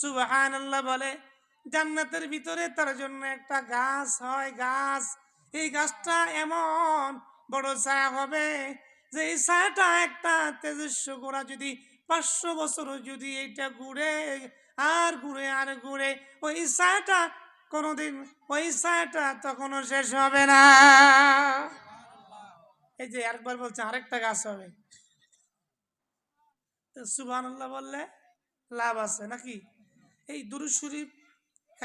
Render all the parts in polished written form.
সুবহানাল্লাহ বলে। জান্নাতের ভিতরে তার জন্য একটা গাছ হয়, গাছ। এই গাছটা এমন বড় ছায়া হবে যে এই ছায়াটা একটা তেজস্ব গোড়া যদি 500 বছর যদি এইটা ঘুরে আর ঘুরে আর ঘুরে, ওই ছায়াটা কোনোদিন, ওই ছায়াটা তখনও শেষ হবে না। এই যে আরেকবার বলছে আরেকটা গাছ হবে। সুবহানাল্লাহ বললে লাভ আছে নাকি? এই দুরূদ শরীফ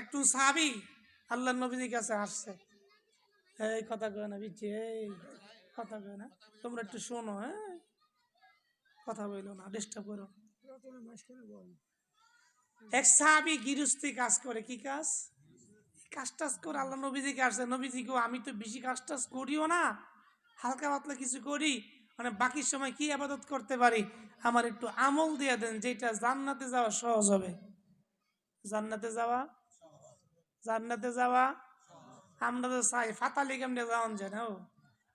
একটু সাহাবী আল্লাহ নবীর কাছে আসছে। এই কথা কয় না বিচ্ছি, এই কথা কয় না, তোমরা একটু শোনো। হ্যাঁ, কথা বলো না, ডিস্টার্ব করো। এক সাহাবী গৃহস্থী কাজ করে। কি কাজ? কাজ টাজ করে আল্লাহ নবীজিকে আসছে। নবীজিকে, আমি তো বেশি কাজ টাজ করিও না, হালকা পাতলা কিছু করি, মানে বাকি সময় কি আবাদত করতে পারি, আমার একটু আমল দিয়ে দেন যেটা জান্নাতে যাওয়া সহজ হবে। জান্নাতে যাওয়া, জান্নাতে যাওয়া আমরা তো চাই ফাতালি কেমনে যাওয়ান যায় না।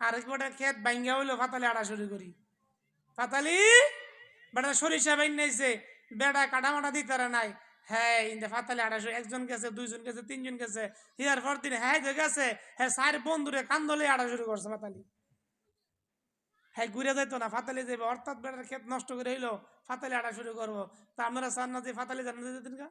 আরেক বেটা ক্ষেত ভাঙ্গা হইলো ফাতালি আড়া শুরু করি। ফাতালি বেটা সরিষা বাইনাইছে, বেটা কাটামাটা দিতে নাই। হ্যাঁ, ইন্দে ফাতালি আড়া শুরু, একজন গেছে, দুইজন গেছে, তিনজন গেছে, হিয়ার পর দিন হ্যাঁ গেছে, হ্যাঁ সার বন্ধুরে কান্দলে আড়া শুরু করছে ফাতালি। হ্যাঁ ঘুরে যাইতো না, ফাতালি যাইব, অর্থাৎ বেটার ক্ষেত নষ্ট করে হইলো ফাতালি আড়া শুরু করবো। তা আমরা জান্নাতে ফাতালি জান্নাতে যেতেন গা।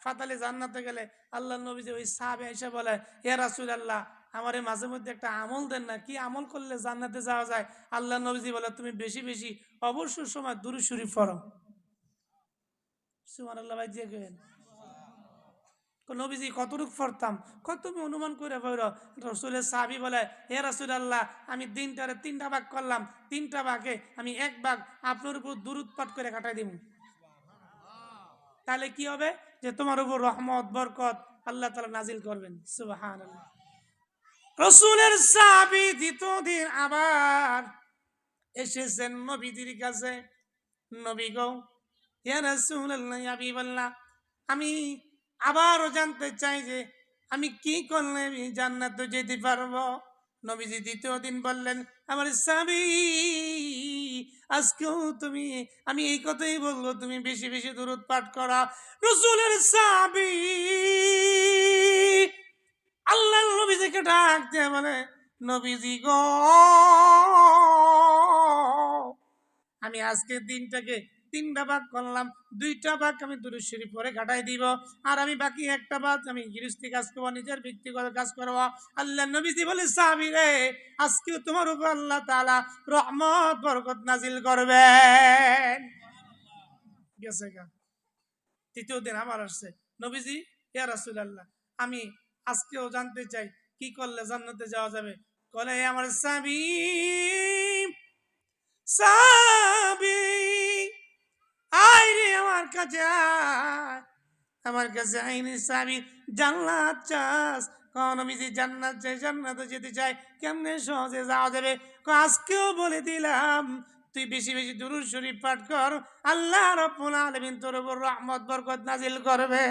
ফাতালি জান্নাতে গেলে আল্লাহ নবী যে ওই সাহাবে এসে বলে, ইয়া রাসূলুল্লাহ আমার মাঝে মধ্যে একটা আমল দেন না, কি আমল করলে জান্নাতে যাওয়া যায়? আল্লাহ নবীজি বলে, তুমি বেশি বেশি অবসর সময় দুরূদ শরীফ পড়ো। সুবহানাল্লাহ ভাই যে কেন নবীজি কতটুক পড়তাম, কত তুমি অনুমান করে পড়ো। রাসূলের সাহাবী বলে, হে রাসূলুল্লাহ আমি দিনটারে 3টা ভাগ করলাম, 3টা ভাগে আমি 1 ভাগ আপনার উপর দুরূদ পাঠ করে কাটাই দিব। তাহলে কি হবে? যে তোমার উপর রহমত বরকত আল্লাহ তাআলা নাজিল করবেন। সুবহানাল্লাহ। রাসূলের সাহাবী দ্বিতীয় দিন আবার এসেছেন নবীজির কাছে। নবী গো, ইয়া রাসূলুল্লাহ, ইয়া হাবিবাল্লাহ, আমি আবারও জানতে চাই যে আমি কি করলে আমি জান্নাতে যেতে পারবো। নবীজি দ্বিতীয় দিন বললেন, আমার সাহাবী আজকেও তুমি, আমি এই কথাই বলবো, তুমি বেশি বেশি দুরূদ পাঠ করা। রাসূলের সাহাবী আল্লাহর নবীজিকে ডাক দিয়ে বলে, নবীজি গো, আমি আজকের দিনটাকে 3টা ভাগ করলাম, 2টা ভাগ আমি দুরূদ শরীফ পড়ে কাটাই দিব, আর আমি বাকি একটা ভাগ আমি গৃহস্থী কাজ করবো, নিজের ব্যক্তিগত কাজ করবো। আল্লাহ নবীজি বলে, সাহাবী রে, আজকেও তোমার উপর আল্লাহ তাআলা রহমত বরকত নাজিল করবেন। গেছে গা। তৃতীয় দিন আবার আসছে, নবীজি, ইয়া রাসূলুল্লাহ আমি আজকেও জানতে চাই কি করলে জান্নাতে যাওয়া যাবে। বলে, আমার সাহাবী, সাহাবী আয় রে আমার কাছে আয়, আমার কাছে আইনি সাহাবী, জান্নাত চাস? কোন নবীজি জান্নাত চাই, জান্নাতে যেতে চাই, কেমনে সহজে যাওয়া যাবে? আজকেও বলে দিলাম, তুই বেশি বেশি দুরূদ শরীফ পাঠ কর, আল্লাহ রাব্বুল আলামিন তোর উপর রহমত বরকত নাজিল করবে।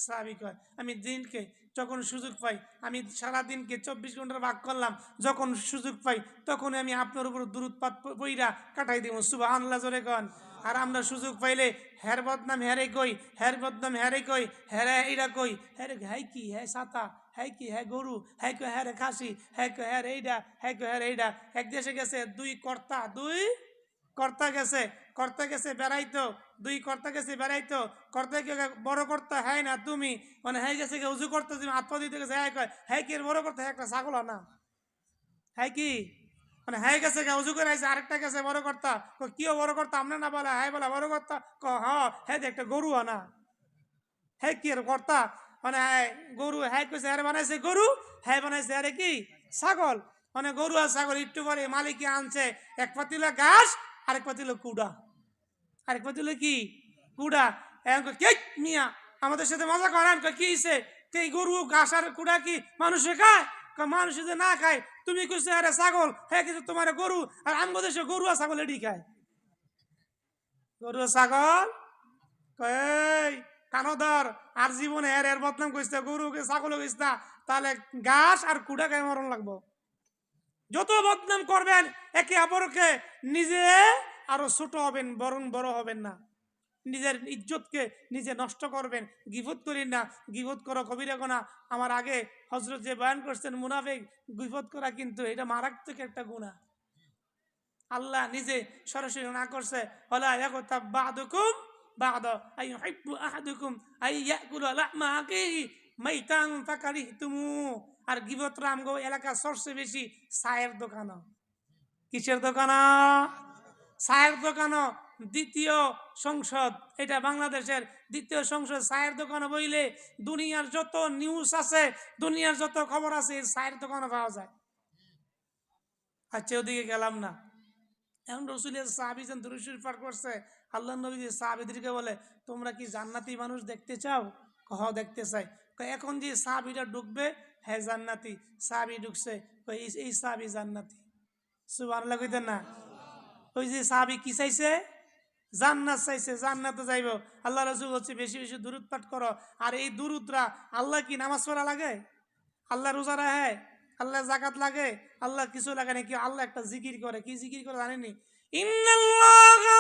সাহাবী কয়, আমি দিনকে যখন সুযোগ পাই, আমি সারাদিনকে 24 ঘন্টার ভাগ করলাম, যখন সুযোগ পাই তখন আমি আপনার উপর দুরূদ পাঠ পইরা কাটাই দিব। সুবহানাল্লাহ জোরে কন। আর আমরা সুযোগ পাইলে হের বদনাম হেরে কই, হের বদনাম হেরে কই, হেরে এইটা কই, হেরে হ্যাঁ কি হ্যাঁ ছাতা, হ্যাঁ কি হ্যাঁ গরু, হ্যাঁ কই হ্যাঁ খাসি, হ্যাঁ কই হ্যাঁ এইটা, হ্যাঁ কই হ্যাঁ এইটা। এক দেশে গেছে দুই কর্তা গেছে, কর্তা গেছে বেড়াইতো, 2 কর্তা গেছে বেড়াইতো, কর্তা কে বড় কর্তা হ্যাঁ না তুমি, মানে হ্যাঁ গেছে উজু করতে, তুমি হাত পা দিতে গেছে, হ্যাঁ কয় হ্যাঁ কি বড় কর্তা, হ্যাঁ একটা ছাগল না, হ্যাঁ কি, মানে হ্যাঁ গেছে উজু করে আইছে, আরেকটা গেছে বড় কর্তা, কিও বড় কর্তা আমরা না বলা, হ্যাঁ বলা বড় কর্তা, হ্যাঁ হ্যাঁ একটা গরু আনা, হ্যাঁ কি আর কর্তা, মানে গরু, হ্যাঁ কইছে হ্যাঁ বানাইছে গরু, হ্যাঁ বানাইছে আরে কি ছাগল, মানে গরু আর ছাগল একটু পরে মালিকে আনছে এক পাতিলা ঘাস, আরেক পাতিলা কুড়া, আরেক পাতিলা কি কুড়া। এখন কে মিয়া আমাদের সাথে মজা করেন, কি হইছে, এই গরু ঘাস আর কুড়া কি মানুষে খায়? মানুষ যে না খায়, তুমি কইছো আরে ছাগল, হ্যাঁ কিছু তোমার গরু, আর আমগো দেশে গরু আর ছাগল এডি খায়, গরু ছাগল কই কানদর, আর জীবনে এর বদনাম কইছে গরুকে ছাগল কইস না, তাহলে ঘাস আর কুড়া গায়ে মরণ লাগবো। যত বদনাম করবেন একে অপরকে, নিজে আরো ছোট হবেন, বরং বড় হবেন না। নিজের ইজ্জতকে নিজে নষ্ট করবেন। গিবত করেন না, গিবত করো কবিরা গুনাহ। আমার আগে হযরত যে বয়ান করছেন মুনাফিক, গিবত করা কিন্তু এটা মারাত্মক একটা গুনাহ। আল্লাহ নিজে সরাসরি না করছে, ওয়ালা ইয়াগতাব বা'দুকুম বা'দা আইয়ুহিব্বু আহাদুকুম আইয়াকুলা লাহমা আখিহি মাইতান ফাকারিহতুমু। আর গিবত রামগো এলাকা সবচেয়ে বেশি চায়ের দোকান। কিসের দোকান? চায়ের দোকান। দ্বিতীয় সংসদ, এটা বাংলাদেশের দ্বিতীয় সংসদ চায়ের দোকান বইলে দুনিয়ার যত নিউজ আছে, দুনিয়ার যত খবর আছে চায়ের দোকানে পাওয়া যায়। আচ্ছা ওদিকে গেলাম না। এখন রসুলের সাহাবী যেন দুরূদ শরীফ পাঠ করছে, আল্লাহ নবী যে সাহাবীদেরকে বলে, তোমরা কি জান্নাতি মানুষ দেখতে চাও? কহ দেখতে চাই। এখন যে সাহাবীরা ঢুকবে, হ্যাঁ জান্নাতি। সাহাবী ঢুকছে, এই সাহাবী জান্নাতি। সুবহানাল্লাহ কইতেন না? ওই যে সাহাবী কি চাইছে? জান্নাত চাইছে, জান্নাতে যাইব। আল্লাহ রাসূল হচ্ছে বেশি বেশি দুরূদ পাঠ করো। আর এই দুরূদরা, আল্লাহ কি নামাজ পড়া লাগে? আল্লাহ রোজা রাখে? আল্লাহ যাকাত লাগে? আল্লাহ কিছু লাগে নাকি? আল্লাহ একটা জিকির করে। কি জিকির করে জানেননি? ইন্নাল্লাহা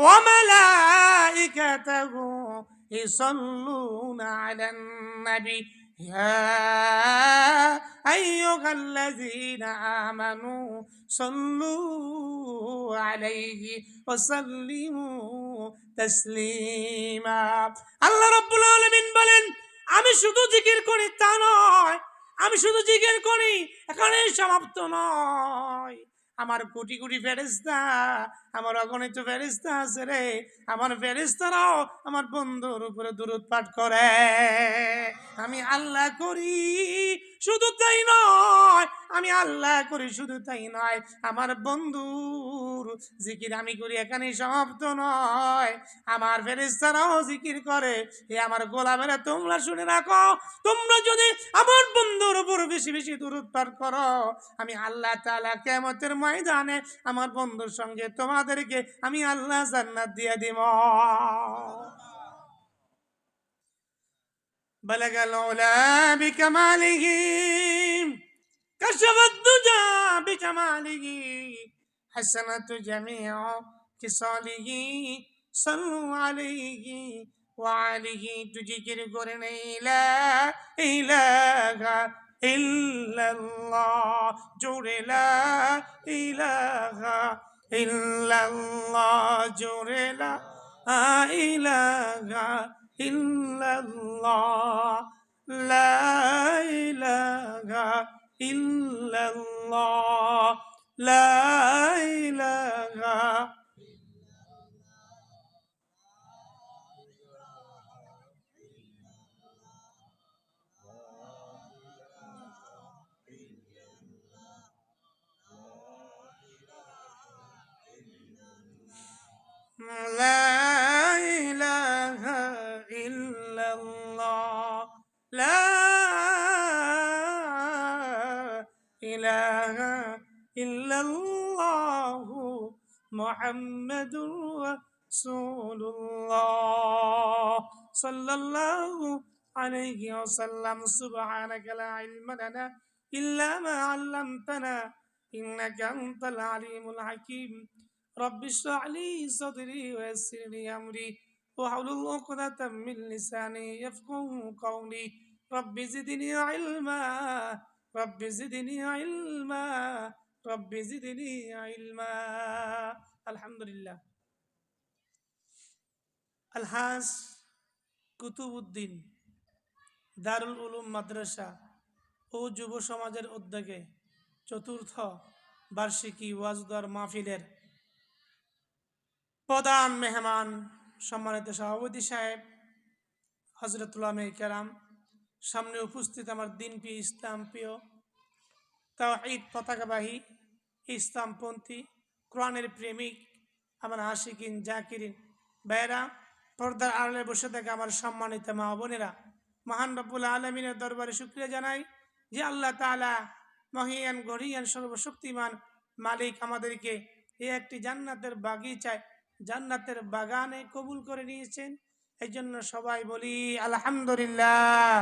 ওয়া মালাইকাতাহু ইসাল্লুনা আলান নবী ইয়া আইয়ুহাল্লাযীনা আমানু সাল্লু আলাইহি ওয়া সাল্লিমু তাসলিমা। আল্লাহ রাব্বুল আলামিন বলেন, আমি শুধু জিকির করি তা নয়, আমি শুধু জিকির করি এখানেই সমাপ্ত নয়। আমার কোটি কোটি ফেরেশতা, আমার অগণিত ফেরেশতা আছে রে। আমার ফেরেশতারাও আমার বন্ধুর উপরে দুরূদ পাঠ করে। আমি আল্লাহ করি শুধু তাই নয়, আমি আল্লাহ করি শুধু তাই নয়, আমার বন্ধুর জিকির আমি করি এখানেই সমাপ্ত নয়। আমার ফেরেশতারাও জিকির করে। এ আমার গোলামেরা তোমরা শুনে রাখো, তোমরা যদি আমার বন্ধুর উপর বেশি বেশি দুরূদ পাঠ করো, আমি আল্লাহ তাআলা কিয়ামতের ময়দানে আমার বন্ধুর সঙ্গে তোমাদেরকে আমি আল্লাহ জান্নাত দিয়ে দিব। বালাগাল উলা বিকামালিহি কাশাফাত দুজা বিজামালিহি হাসানাতু জামিউ কিসালিহি সাল্লু আলাইহি ওয়া আলিহি। তুজিকির করে লা ইলাহা ইল্লাল্লাহ, জোরে লা ইলাহা ইল্লাল্লাহ, জোরে লা ইলাহা ইল্লাল্লাহ, লা ইলাহা ইল্লাল্লাহ, লা ইলাহা। لا إله إلا الله، لا إله إلا الله محمد رسول الله صلى الله عليه وسلم. سبحانك لا علم لنا إلا ما علمتنا إنك أنت العليم الحكيم. رب اشرح لي صدري ويسر لي أمري واحلل عقدة من لساني يفقهوا قولي. رب زدني علما، رب زدني علما، رب زدني علما. الحمد لله. আলহাজ কুতুবউদ্দিন দারুল উলুম মাদ্রাসা ও যুব সমাজের উদ্যোগে চতুর্থ বার্ষিকী ওয়াজদার মাহফিলের প্রধান মেহমান সম্মানিত সভাপতি সাহেব হযরত উলামায়ে কেরাম, সামনে উপস্থিত আমার দিন প্রিয় ইসলাম প্রিয় তাওহীদ পতাকাবাহী ইসলামপন্থী কোরআনের প্রেমিক আমার আশিকিন জাকিরিন ভাইয়েরা, পর্দার আড়ালে বসে থেকে আমার সম্মানিত মা বোনেরা, মহান রব্বুল আলামিনের দরবারে শুকরিয়া জানাই যে আল্লাহ তাআলা মহিয়ান গরিয়ান সর্বশক্তিমান মালিক আমাদেরকে এই একটি জান্নাতের বাগিচায়, জান্নাতের বাগানে কবুল করে নিয়েছেন। এই জন্য সবাই বলি আলহামদুলিল্লাহ।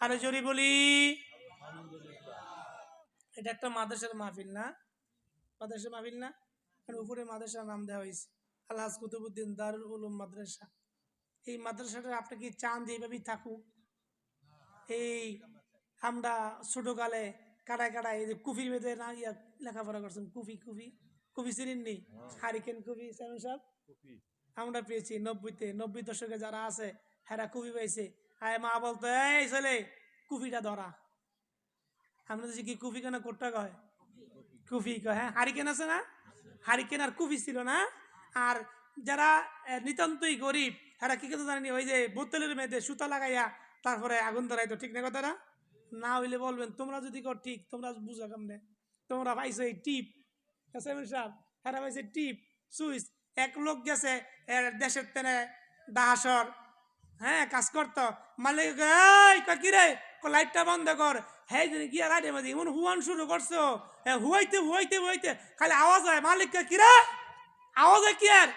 আরো জোরে বলি। এটা একটা মাদ্রাসার মাহফিল না? মাদ্রাসার মাহফিল না? উপরে মাদ্রাসার নাম দেওয়া হয়েছে। আলহাজ কুতুবউদ্দিন দারুল উলুম মাদ্রাসা। এই মাদ্রাসাটা আপনি কি চান যে এইভাবেই থাকুক? এই আমরা ছোটকালে কাটায় কাটায় এই যে কুফি বেঁধে না লেখাপড়া করছেন, কুফি কুফি কুফি চিনেননি? হারিকেন কুফি সেভেন সাহেব আমরা পেয়েছি 90 দশকে যারা আছে হেরা কুফি পাইছে। আয় মা বলতো এই ছেলে কুফিটা ধরা। আমরা দেখছি কি কুফি কেন কোটটা কয় কুফি কয়। হ্যাঁ হারিকেন আছে না, হারিকেন আর কুফি ছিল না। আর যারা নিতান্তই গরিব হেরা কি কথা জানেনি, ওই যে বোতলের মেয়েদের সুতা লাগাইয়া তারপরে আগুন ধরাইতো, ঠিক না কথাটা? না হইলে বলবেন, তোমরা যদি কর ঠিক তোমরা বুঝা কেমনে, তোমরা পাইছো এই টিপ সাহেব, হেরা পাইছে টিপ সুইচ। এক লোক গেছে দেশের তেনে দাহাসর, হ্যাঁ কাজ করতো, মালিক কি রে লাইটটা বন্ধ কর। হ্যাঁ গিয়া লাইটের মধ্যে এমন হুয়ান শুরু করছো, হুয়াইতে হুয়াইতে হুয়াইতে খালি আওয়াজ হয়, মালিককে কিরে আওয়াজ হয় কি আর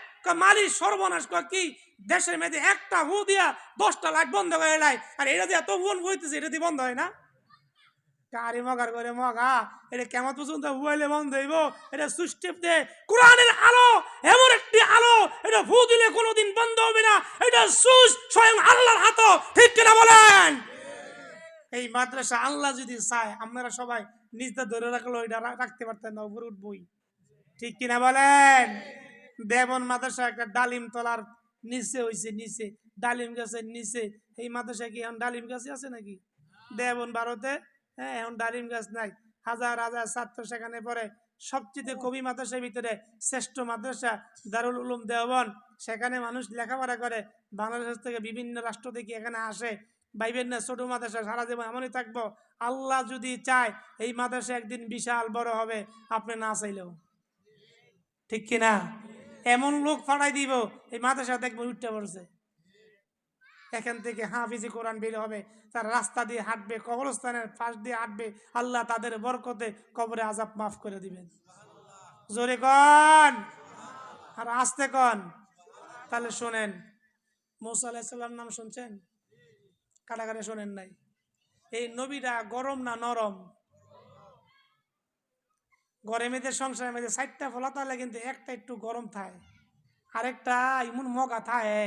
মালিক সর্বনাশ কর কি দেশের মেয়েদের একটা হু দিয়া 10টা লাইট বন্ধ করে লাই, আর এটা দিয়ে এত হুয়ান হইতেছে, এটা দিয়ে বন্ধ হয় না? কারি মগার করে মগা, এটা কেমন পর্যন্ত হুয়াইলে বন্ধ হইব? এটা সুস্টেপ দে কোরআনের আলো, এমন একটি আলো, এটা ফু দিলে কোনোদিন বন্ধ হবে না। এটা সুস স্বয়ং আল্লাহর হাত, ঠিক কিনা বলেন? এই মাদ্রাসা আল্লাহ যদি চায় আপনারা সবাই নিজটা ধরে রাখলো, এটা রাখতে পারতেন না, উপরে উঠবই, ঠিক কিনা বলেন? দেবন মাদ্রাসা একটা ডালিম তলার নিচে হইছে, নিচে ডালিম গাছের নিচে। এই মাদ্রাসা কি এখন ডালিম গাছ আছে নাকি দেবন ভারতে? হ্যাঁ এখন ডালিম গাছ নাই। হাজার হাজার ছাত্র সেখানে পড়ে। সবচেয়ে কবি মাদ্রাসার ভিতরে শ্রেষ্ঠ মাদ্রাসা দারুল উলুম দেওবন। সেখানে মানুষ লেখাপড়া করে, বাংলাদেশ থেকে বিভিন্ন রাষ্ট্র থেকে এখানে আসে। ভাইবেন না ছোট মাদ্রাসা সারা জীবন এমনই থাকবো। আল্লাহ যদি চায় এই মাদ্রাসা একদিন বিশাল বড় হবে, আপনি না চাইলেও, ঠিক কিনা? এমন লোক ফাড়াই দিব এই মাদ্রাসা দেখবো উঠতে পড়ছে। এখান থেকে হাফিজি কোরআন বের হবে, তার রাস্তা দিয়ে হাঁটবে, কবরস্থানের পাশ দিয়ে হাঁটবে, আল্লাহ তাদের বরকতে কবরে আযাব মাফ করে দিবেন। জোরে কন আর আস্তে কন। তাহলে শোনেন, মুসা আলাইহিস সালাম নাম শুনছেন? কাটাকাটি শোনেন নাই? এই নবীরা গরম না নরম? গরমেদের সংসারের মধ্যে 4টা ফলা তাহলে কিন্তু একটা একটু গরম থাকে, আরেকটা ইমন মগা থাকে,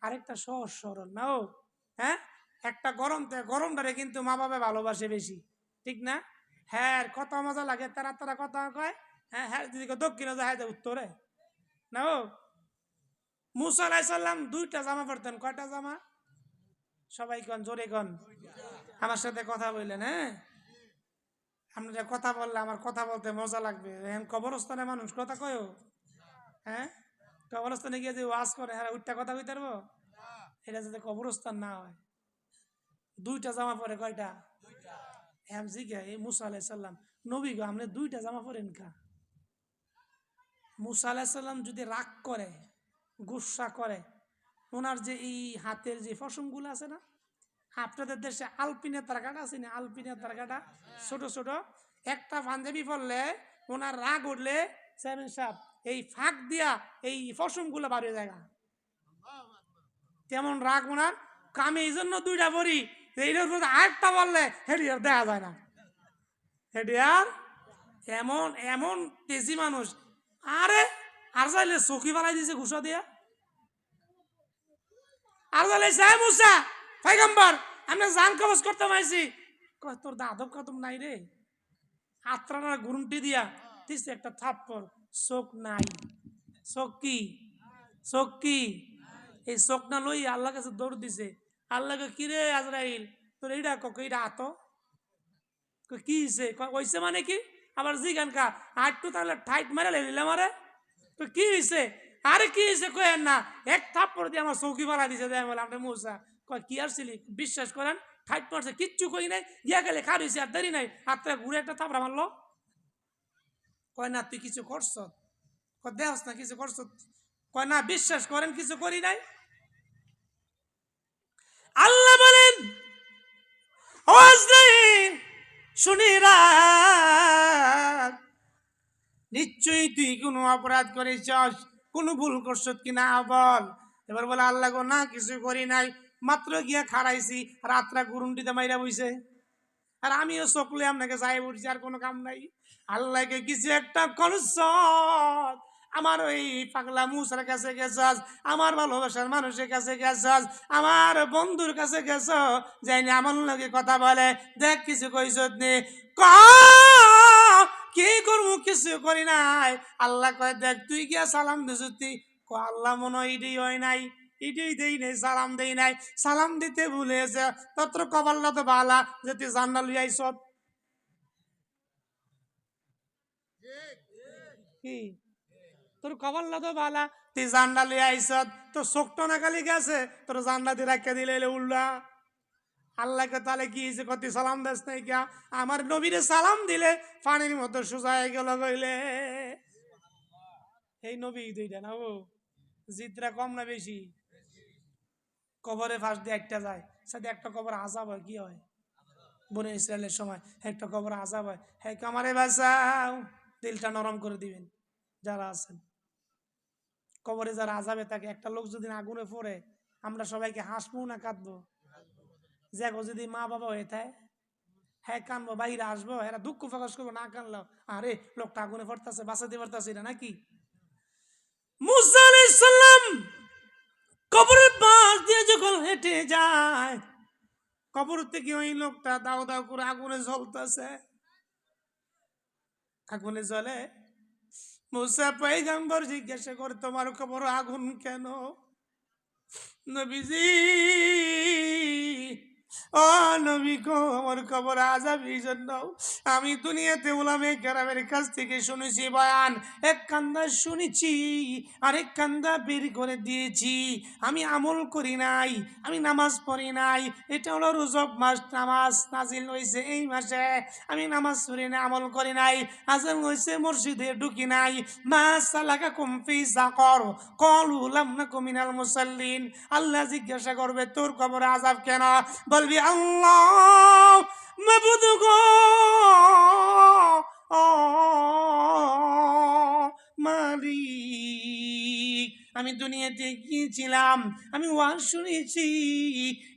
আরেকটা সহজ সরল না। ও হ্যাঁ, একটা গরম গরমটারে কিন্তু মা বাবা ভালোবাসে বেশি, ঠিক না? হ্যাঁ কত মজা লাগে, তারা তারা কথা কয়। হ্যাঁ হ্যাঁ যদি দক্ষিণে যায় উত্তরে না। ও মুসা আলাইহিস সালাম 2টা জামা পরতেন। কয়টা জামা? সবাই কন, জোরে কন, আমার সাথে কথা বললেন। হ্যাঁ আপনারা কথা বললে আমার কথা বলতে মজা লাগবে। কবরস্থানে মানুষ কথা কয়, হ্যাঁ কবরস্থানে গিয়ে যে ওয়াজ করে, হ্যাঁ উঠটা কথা কইতে পারবো? এটা যাতে কবরস্থান না হয়। 2টা জামা পরে কয়টা? এম জিজ্ঞা এই মুসা আলাইহিস সালাম নবী গো, আপনি 2টা জামা পরেন কা? মুসা আলাইহিস সালাম যদি রাগ করে, গুসা করে, ওনার যে এই হাতের যে ফসমগুলো আছে না, আপনাদের দেশে আলপিনের তারকাটা আছে না, আলপিনের তারকাটা ছোট ছোট, একটা পাঞ্জাবি পরলে ওনার রাগ উঠলে সেভেন সাহেব এই ফাঁক দিয়া এই ফসমগুলো বার হয়ে যায়। তেমন রাগ ওনার। আমি এই জন্য 2টা পরি, এইটার উপর আরেকটা বললে হেডি আর দেখা যায় না, হেডি আর এমন এমন তেজি মানুষ। আরে আর চাইলে চকি বানাই দিছে ঘুষা দিয়া। আর চাইলে সাহেব মুসা পয়গম্বর আমরা জান কবজ করতে পাইছি, কয় তোর আদব কাদব নাই রে। আত্রানা গুরুন্টি দিয়া দিছে একটা থাপ্পড়, চোখ নাই। চোখ কি? চোখ কি? এই চোখ না লই আল্লাহ কাছে দৌড় দিছে। আল্লাহকে কিরে আজরাইল তোর এইটা কক, এইটা আত কি হয়েছে? কইছে মানে কি? আবার জিগান কা আটটু তাহলে ঠাইট মারা লেলিলাম। আরে তো কি হয়েছে? আরে কি হয়েছে কয়েন না, এক থাপ্পড় দিয়ে আমার চৌকি বাড়া দিছে। দেয় বলে আমরা মূসা কয় কি আর ছিলি, বিশ্বাস করেন ঠাইট মারছে, কিচ্ছু কই নাই, গিয়া গেলে খার হয়েছে আর দেরি নাই, হাতটা ঘুরে একটা থাপড়া মারলো। কয় না তুই কিছু করছ? কয় দেহস না কিছু করছ? কয় না বিশ্বাস করেন কিছু করি নাই। আল্লাহ বলেন শুনি রাখ, নিশ্চয়ই তুই কোনো অপরাধ করেছস, কোনো ভুল করছ কিনা বল। এবার বলে আল্লাহ গো না কিছু করি নাই, মাত্র গিয়া খাড়াইছি, রাত্রা গুরুন্ডিতে মাইরা বইছে, আর আমিও চকলে আপনাকে যাই উঠছি, আর কোনো কাম নাই। আল্লাহকে কিছু একটা করছ, আমার ওই পাগলা মুসার কাছে গেছস, আমার ভালোবাসার মানুষের কাছে গেছস, আমার বন্ধুর কাছে গেছ, যাইনি আমার লগে কথা বলে, দেখ কিছু কইছত নি, ক কি করবো, কিছু করি নাই। আল্লাহ কয় দেখ তুই গিয়া সালাম দিস, তুই ক আল্লাহ মনে হয় ইডি হয় নাই, ইডি দেই নাই, সালাম দেই নাই, সালাম দিতে ভুলেছে, তত্র কপাল্লা তো বালা যে তুই জান্না লই আইস। কি তোর কপাল্লা তো বালা, তুই জান্না লই আইস, তোর চোখটা না খালি গেছে, তোর জান্না দিয়ে রাখা দিলে উল্লা। আল্লাহকে তাহলে কি হয়েছে, কত সালাম দাস নাই কে? আমার নবীরে সালাম দিলে পানির মতো সোজা হয়ে গেল কইলে। এই নবী দুইটা না ও, জিতরা কম না বেশি? কবরে ফাঁস দিয়ে একটা যায়, সাথে একটা কবর আজাব হয়, কি হয় বনে ইসরায়েলের সময় একটা কবর আজাব হয়। হ্যাঁ কামারে বাঁচাও, দিলটা নরম করে দিবেন যারা আছেন কবরে, যারা আজাবে থাকে। একটা লোক যদি আগুনে পড়ে, আমরা সবাইকে হাসবো না কাঁদবো? দেখো যদি মা বাবা হয়ে থাকে, হ্যাঁ কানবো, বাইরে আসবো, এরা দুঃখ প্রকাশ করবো, না কানলো আরে লোকটা আগুনে পড়তেছে, বাঁচাতে পারতেছে না নাকি? মুসা আলাইহিস সালাম কবরের পাশ দিয়ে যখন হেঁটে যায়, কবর থেকে ওই লোকটা দাও দাও করে আগুনে জ্বলতেছে, আগুনে জ্বলে। মুসা পয়গম্বর জিজ্ঞাসা করে তোমার কবর আগুন কেন? নবীজি ও নবী গো, আমার কবর আযাব এই জন্য, আমি দুনিয়াতে উলামে কেরামের কাছ থেকে শুনেছি বয়ান, এক কান্দা শুনেছি আরেক কান্দা বের করে দিয়েছি। আমি আমল করি নাই, আমি নামাজ পড়ি নাই, এটা হলো রজব মাস, নামাজ নাজিল হয়েছে এই মাসে, আমি নামাজ পড়ি না, আমল করি নাই, আজান হয়েছে মসজিদে ঢুকি নাই। মা সালাকাকুম ফি সাকর ক্বালু লাম নাকু মিনাল মুসাল্লিন। আল্লাহ জিজ্ঞাসা করবে তোর কবরে আযাব কেন? বলবি আল্লাহ মাবুদ গো, মালিক, আমি দুনিয়াতে গিয়েছিলাম, আমি ওয়াজ শুনেছি,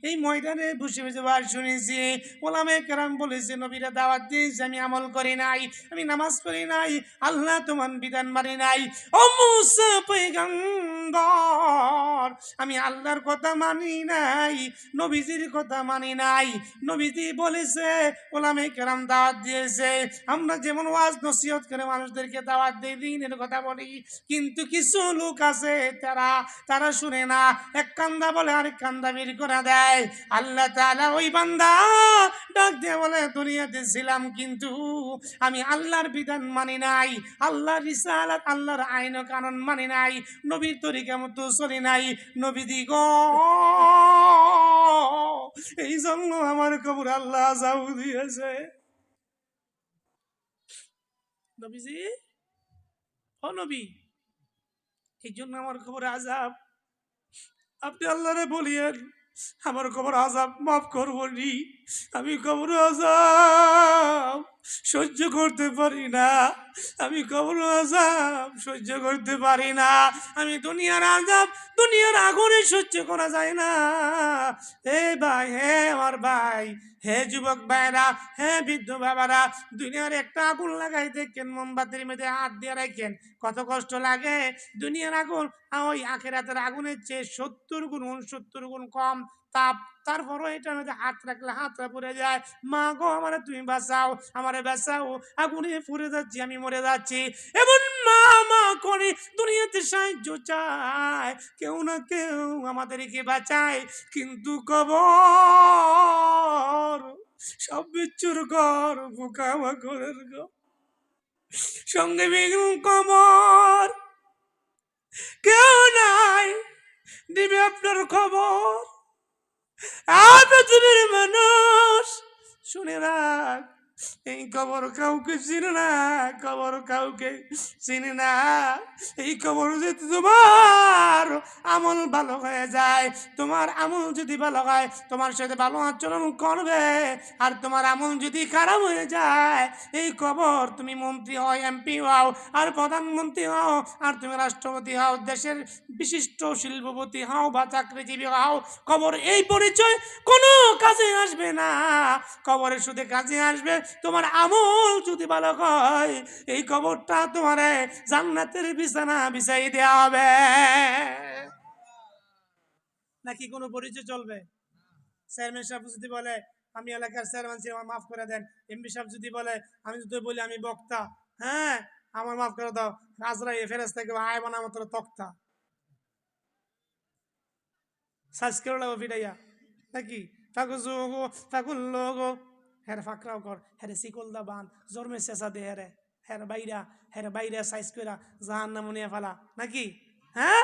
এই ময়দানে বসে বসে ওয়াজ শুনেছি, ওলামে কেরাম বলেছে, নবীরা দাওয়াত দিয়েছে, আমি আমল করি নাই, আমি নামাজ পড়ি নাই, আল্লাহ তোমার বিধান মানি নাই। ও মুসা পয়গম্বর, আমি আল্লাহর কথা মানি নাই, নবীজির কথা মানি নাই। নবীজি বলেছে, ওলামে কেরাম দাওয়াত দিয়েছে, আমরা যেমন ওয়াজ নসিহত করে মানুষদেরকে দাওয়াত দেই, দিনের কথা বলি, কিন্তু কিছু লোক আছে তারা শুনে না, এক কান্দা বলে আরেক কান্দা বের করে দেয়। আল্লাহ তাআলা ওই বান্দা ডাক দিয়ে বলে দুনিয়াতে ছিলাম কিন্তু আমি আল্লাহর বিধান মানি নাই, আল্লাহর রিসালাত, আল্লাহর আইন ও কানুন মানি নাই, নবীর তরিকা মতো চলি নাই, নবীজি গো এই জন্য আমার কবর আল্লাহ আযাব দিয়েছে। নবীজি ও নবী, এই জন্য আমার কবর আযাব, আপনি আল্লাহরে বলিয়েন আমার কবর আযাব মাফ করবো নি, আমি কবর আযাব সহ্য করতে পারি না, আমি কবর আযাব সহ্য করতে পারি না, আমি দুনিয়ার আযাব, দুনিয়ার আগুনে সহ্য করা যায় না। হে ভাই, হে আমার ভাই, হে যুবক ভাইরা, হে বৃদ্ধ বাবারা, দুনিয়ার একটা আগুন লাগাই দেখেন, মোমবাতির মধ্যে হাত দিয়ে রাখেন, কত কষ্ট লাগে। দুনিয়ার আগুন ওই আখিরাতের আগুনের চেয়ে 70 গুণ 69 গুণ কম তাপ, তারপরও এটার মধ্যে হাত রাখলে হাতটা পুড়ে যায়। মা গো আমারে তুমি বাঁচাও, আমারে বাঁচাও, আগুনে পুড়ে যাচ্ছি, আমি মরে যাচ্ছি। এমন মা মা করে দুনিয়াতে সাহায্য চায়, কেউ না কেউ আমাদেরকে বাঁচায়, কিন্তু কবর সব বিচ্ছুর ঘর, পোকামাকড়ের ঘর, সঙ্গে বেগুন কবর কেউ নাই দিবে আপনার খবর। পৃথিবীর মানুষ শুনে রাখ, এই কবর কাউকে চিনে না, কবর কাউকে চিনে না। এই কবর যদি তোমার আমল ভালো হয়ে যায়, তোমার আমল যদি ভালো হয় তোমার সাথে ভালো আচরণ করবে, আর তোমার আমল যদি খারাপ হয়ে যায়, এই কবর তুমি মন্ত্রী হও, এমপি হও, আর প্রধানমন্ত্রী হও, আর তুমি রাষ্ট্রপতি হও, দেশের বিশিষ্ট শিল্পপতি হও বা চাকরিজীবী হও, কবর এই পরিচয় কোনো কাজে আসবে না। কবরে শুধু কাজে আসবে তোমার আমল যদি ভালো হয় এই কবরটা তোমার জান্নাতের বিছানা বিছাই দেওয়া হবে। নাকি কোনো পরিচয় চলবে? চেয়ারম্যান সাহেব যদি বলে আমি এলাকার চেয়ারম্যান ছিলাম, মাফ করে দেন। এমপি সাহেব যদি বলে, আমি যদি বলি আমি বক্তা, হ্যাঁ আমার মাফ করে দাও, আজরাইল ফেরেশতা থেকে আয় বানা মাত্র তক্তা সাজ করে লাগো ফিরাইয়া নাকি ফাগুজুগো ফাগুল্লোগো হের ফাকরাও কর হেরে সিকল দা বান জন্মে চেঁচা দে হেরে বাইরা সাইজ কইরা জাহান্নাম নিয়ে ফেলা নাকি? হ্যাঁ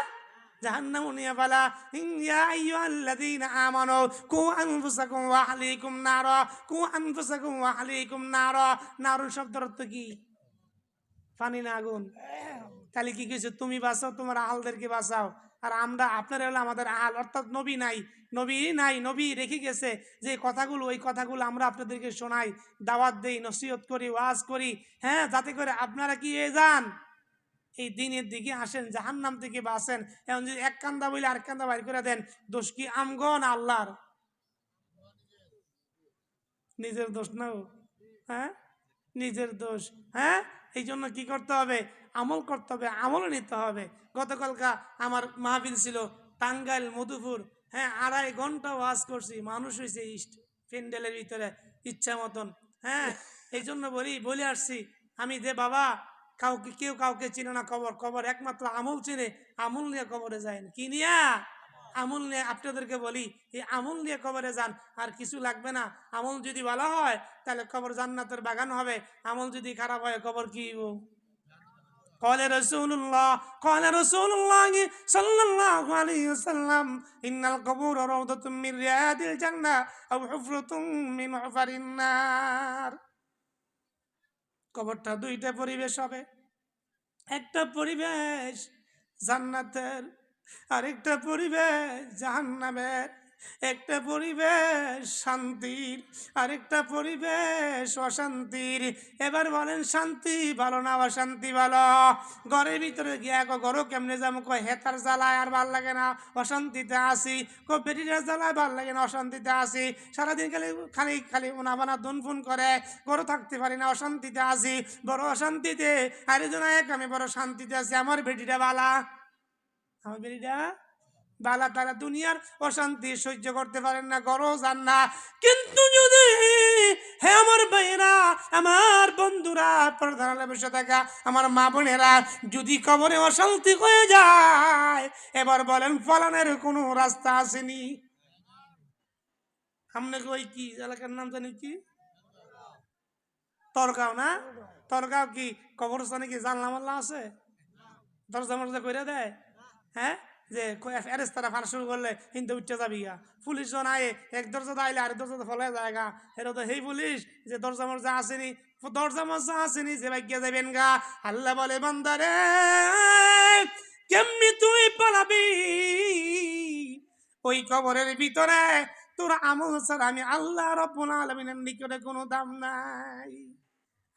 জাহান্নাম নিয়ে ফেলা। ইয়া আইয়ুহাল্লাযীনা আমানু কু আনফুসাকুম ওয়া আহলিকুম নারা, কু আনফুসাকুম ওয়া আহলিকুম নারা। নারুন শব্দের অর্থ কি? পানি না আগুন। তাহলে কি কিছু তুমি বাঁচাও, তোমার আহলদেরকে বাঁচাও। আর আমরা আপনারা হলো আমাদের আহল, অর্থাৎ নবী নাই, নবী রেখে গেছে যে কথাগুলো, ওই কথাগুলো আমরা আপনাদেরকে শোনাই, দাওয়াত দেই, নসিহত করি, ওয়াজ করি, হ্যাঁ, যাতে করে আপনারা কি হয়ে যান, এই দিনের দিকে আসেন, জাহান্নাম থেকে বাঁচেন। এখন যদি এক কান্দা বলে আরেক কান্দা বাইর করে দেন, দোষ কি আমগণ আল্লাহর? নিজের দোষ না, হ্যাঁ নিজের দোষ। হ্যাঁ এই জন্য কি করতে হবে? আমল করতে হবে, আমল নিতে হবে। গতকালকা আমার মাহফিল ছিল টাঙ্গাইল মধুপুর, হ্যাঁ 2.5 ঘন্টা ওয়াজ করছি, মানুষ হয়েছে প্যান্ডেলের ভিতরে ইচ্ছা মতন। হ্যাঁ এই জন্য বলে আসছি আমি যে বাবা, কেউ কাউকে চিনে না, কবর একমাত্র আমল চিনে। আমল নিয়ে কবরে যায়, কি নিয়া? আমল নিয়ে। আপনাদেরকে বলি এই আমল নিয়ে কবরে যান, আর কিছু লাগবে না। আমল যদি ভালো হয় তাহলে কবর জান্নাতের বাগান হবে, আমল যদি খারাপ হয় কবর কি? قال رسول الله صلى الله عليه وسلم إن القبور روضة من رياض الجنة أو حفرة من حفر النار। কবরটা দুইটা পরিবেশ হবে, একটা পরিবেশ জান্নাতের, আরেকটা পরিবেশ জাহান্নামের। একটা পরিবেশ শান্তির, আরেকটা পরিবেশ অশান্তির। এবার বলেন শান্তি ভালো না অশান্তি ভালো? ঘরের ভিতরে গিয়া ঘরও কেমনে যাবো, কয় হেতার জ্বালায় আর ভাল লাগে না, অশান্তিতে আসি। বেটিটার জ্বালায় ভাল লাগে না, অশান্তিতে আসি। সারাদিন খালি খালি খালি ওনাবানা দুনফুন করে, ঘরও থাকতে পারি না, অশান্তিতে আসি, বড় অশান্তিতে। আরেকজন এক আমি বড় শান্তিতে আছি, আমার বেটিটা বালা, আমার বেটিটা বালা। তারা দুনিয়ার অশান্তি সহ্য করতে পারেন না, ঘরও যান না। কিন্তু যদি হে আমার ভাইয়েরা, আমার বন্ধুরা, পর্দার আড়ালে বসে থাকা আমার মা বোনেরা, যদি কবরে অশান্তি হয়ে যায়, এবার বলেন ফলানের কোনো রাস্তা আসেনি? আপনাকে ওই কি এলাকার নাম জানি কি, তরগাঁও না? তরগাঁও কি কবরস্থানে কি জানলা মাল্লা আছে? দরজা মরজা করে দেয়? হ্যাঁ যে ফেরেস্তারা ফার শুরু করলে হিন্দু উঠতে যাবি গা, পুলিশ জন আয়ে এক দরজা আইলে আরেক দরজা ফলে যায় গা, এটা তো সেই পুলিশ যে দরজা মরজা আসেনি, দরজা মরজা আসেনি যে ভাগ্যে যাবেন গা। আল্লাহ বলে বান্দারে কেমনি তুই পালাবি ওই কবরের ভিতরে? তোর আমল ছাড়া আমি আল্লাহ রাব্বুল আলামিনের নিকটে কোনো দাম নাই।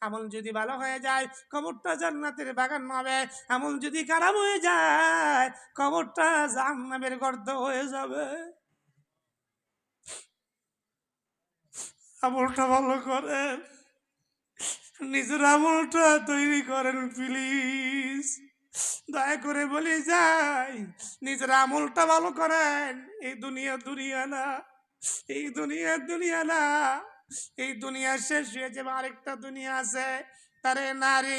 আমল যদি ভালো হয়ে যায় কবরটা জান্নাতের বাগান হবে, আমল যদি খারাপ হয়ে যায় কবরটা জাহান্নামের গর্ত হয়ে যাবে। আমলটা ভালো করেন, নিজের আমলটা তৈরি করেন প্লিজ, দয়া করে বলি যাই, নিজের আমলটা ভালো করেন। এই দুনিয়া না, এই দুনিয়া না, এই দুনিয়া শেষ হয়ে যাবে, আরেকটা দুনিয়া আছে। তারে নারে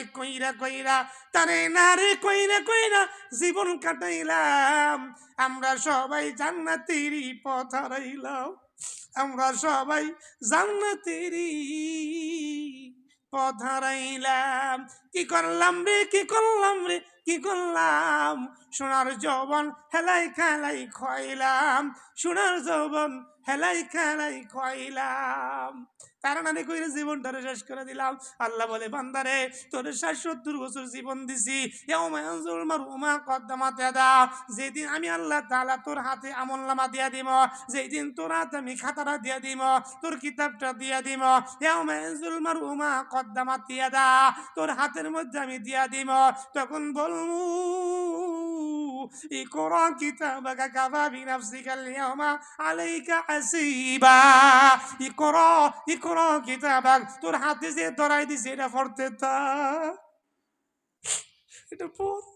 কইরা জীবন কাটাইলাম, আমরা সবাই জান্নাতেরই পথ হারাইলাম, আমরা সবাই জান্নাতেরই পথ হারাইলাম। কি করলাম সোনার যৌবন হেলাই খেলাই খয়লাম, সোনার যৌবন হেলাই খেলাই খয়লাম, তাড়াতাড়ি করে জীবনটারে শেষ করে দিলাম। আল্লাহ বলে বান্দারে তোর 70 বছর জীবন দিছি, যেদিন আমি আল্লাহ তাআলা তোর হাতে আমলনামা দিয়া দিব, যেদিন তোর হাতে আমি খাতাটা দিয়া দিব, তোর কিতাবটা দিয়া দিব, তোর হাতের মধ্যে আমি দিয়া দিব, তখন বলবো ইকরা কিতাবাকা কাফা বিনাফসিকাল ইয়াওমা আলাইকা হাসিবা। ইকরা ইকরা কিতাবাক, তোর হাতে যে ধরাই দিছে এটা পড়তে থাক। এটা পড়,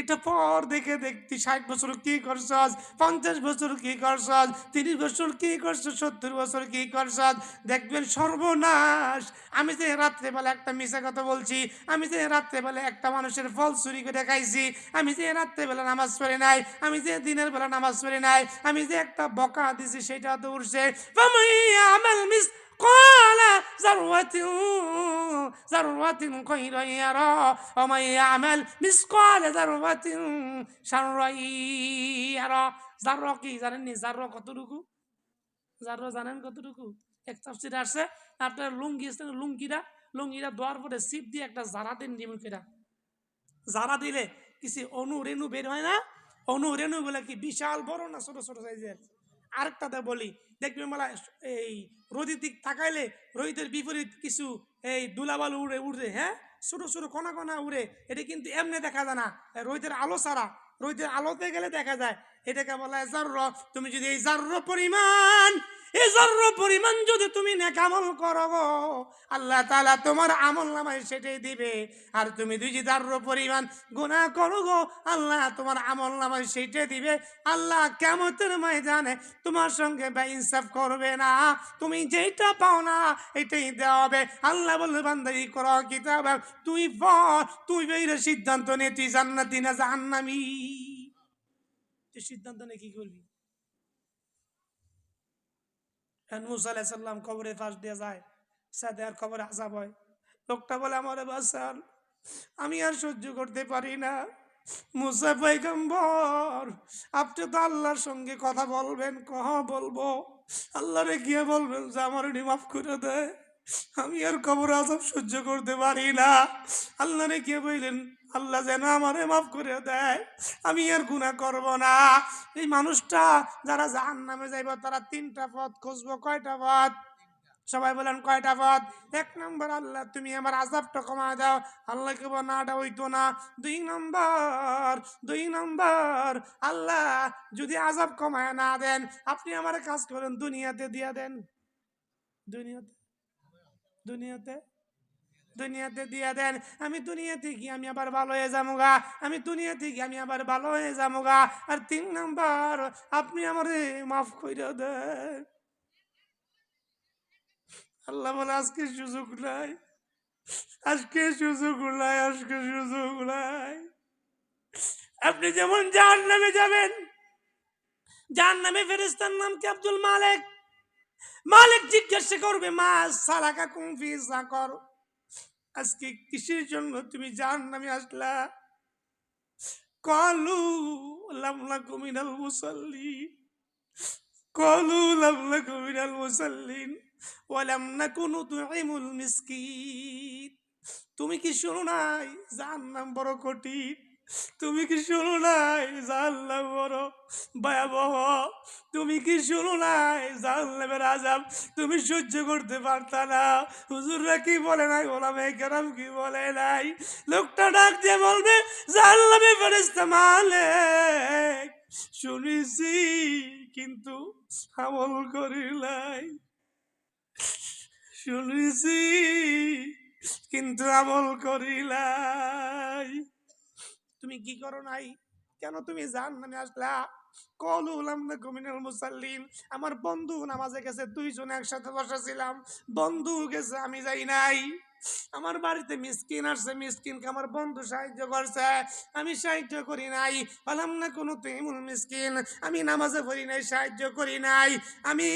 এটা পর দেখে দেখতি 60 বছর কি করছস, 50 বছর কি করছস, 30 বছর কি করছস, 70 বছর কি করছস, দেখবেন সর্বনাশ। আমি যে রাত্রেবেলা একটা মিশা কথা বলছি, আমি যে রাত্রেবেলা একটা মানুষের ফল চুরি করে খাইছি, আমি যে রাত্রেবেলা নামাজ পড়ে নাই, আমি যে দিনের বেলা নামাজ পড়ে নাই, আমি যে একটা বকা দিছি সেটা তো উঠছে। قال ذرة ذرة خيرا يرى ومن يعمل مثقال ذرة شرا يرى। জাররা কি জানেননি? জাররা কতটুকু? জাররা জানেন কতটুকু? এক তাফসীরে আসছে আপনার লুঙ্গি আছে, লুঙ্গিরা দেওয়ার পরে সিপ দিয়ে একটা জারা দেন মুখেরা, জারা দিলে কিছু অনু রেণু বের হয় না? অনু রেণু গুলা কি বিশাল বড় না ছোট ছোট সাইজের? আরেকটাতে বলি, দেখবে মেলা এই রোদের দিক তাকাইলে রোদের বিপরীত কিছু এই দুলাবালু উড়ে উড়ে, হ্যাঁ, ছোট ছোট কণা কণা উড়ে। এটা কিন্তু এমনি দেখা যায় না, রোদের আলো ছাড়া, রোদের আলোতে গেলে দেখা যায়। এটাকে বলা হয় জাররা। তুমি যদি এই জাররা পরিমাণ, এই জাররা পরিমাণ যদি তুমি নেক আমল করো গো, আল্লাহ তাআলা তোমার আমল নামায় সেটাই দিবে। আর তুমি দুই জাররা পরিমাণ গুনাহ করো গো, আল্লাহ তোমার আমল নামায় সেইটাই দিবে। আল্লাহ কিয়ামতের ময়দানে তোমার সঙ্গে বেইনসাফ করবে না, তুমি যেটা পাও না এটাই দেওয়া হবে। আল্লাহ বলবে বান্দা ইকরা কিতাব, তুই পড়, তুই বেইরে সিদ্ধান্ত নে তুই জান্নাতি না জাহান্নামী। তুই সিদ্ধান্ত নে কি করবি। মুসা আলাইহিস সালাম কবরের পাশ দিয়ে যায়, সাদের কবরে আযাব হয়। লোকটা বলে আমারে বাঁচান, আমি আর সহ্য করতে পারি না। মুসা পয়গম্বর, আপনি তো আল্লাহর সঙ্গে কথা বলবেন, বলবো। আল্লাহরে গিয়ে বলবেন যে আমার মাফ করে দেয়, আমি আর কবর আযাব সহ্য করতে পারি না। আল্লাহরে গিয়ে বললেন আল্লাহ যেন আমারে মাফ করে দেয়, আমি আর গুনাহ করব না। এই মানুষটা যারা জাহান্নামে যাইব তারা 3টা পথ খুঁজবো। কয়টা পথ? সবাই বলেন কয়টা পথ? 1 নম্বর, আল্লাহ তুমি আমার আযাবটা কমায় দাও। আল্লাহ কেবল নাটা হইতো না। 2 নম্বর, আল্লাহ যদি আযাব কমায় না দেন, আপনি আমার কাজ করেন দুনিয়াতে দিয়া দেন। দুনিয়াতে দুনিয়াতে দুনিয়াতে দিয়া দেন। আমি দুনিয়াতে গিয়ে আমি আবার ভালো হয়ে যাবো গা, আমি দুনিয়াতে গিয়ে আমি আবার ভালো হয়ে যাবো গা। আর 3 নম্বর, আপনি আমারে মাফ করে দেন। আল্লাহ বলে আজকে সুযোগ নাই, আজকে সুযোগ নাই, আজকে সুযোগ নাই। আপনি যেমন জাহান্নামে যাবেন, জাহান্নামে ফেরেশতার নাম কি? আব্দুল মালিক। মালিক জিজ্ঞাসা করবে মা সালাকাকুম ফি সাকর, আজকে কিসের জন্য তুমি জাহান্নামে আসলা? ক্বালু লাম নাকু মিনাল মুসাল্লিন, ক্বালু লাম নাকু মিনাল মুসাল্লিন ওয়া লাম নাকু নুতঈমুল মিসকিন। তুমি কি শোনো নাই জাহান্নাম বড় কঠিন? তুমি কি শোনো নাই জাহান্নাম বড় ভয়াবহ? তুমি কি শোনো নাই জাহান্নামের আযাব তুমি সহ্য করতে পারতা না? হুজুররা কি বলে নাই, ওলামায়ে কেরাম কি বলে নাই? লোকটা ডাক দিয়ে বলবে জাহান্নামে ফেরেশতা মালিক শুনেছি কিন্তু আমল করি নাই, শুনেছি কিন্তু আমল করি নাই। তুমি কি করো নাই? কেন তুমি জাহান্নামে আসলা? ক্বালু লাম নাকু মিনাল মুসাল্লিন, আমার বন্ধু নামাজে গেছে, 2 জন একসাথে বসা ছিলাম, বন্ধু গেছে আমি যাই নাই। আমার বাড়িতে মিসকিন আসছে, মিসকিনকে আমার বন্ধু সাহায্য করছে, আমি সাহায্য করি নাই। বললাম না কোনো তুইমুল মিসকিন, আমি নামাজে পড়ি নাই, সাহায্য করি নাই, আমি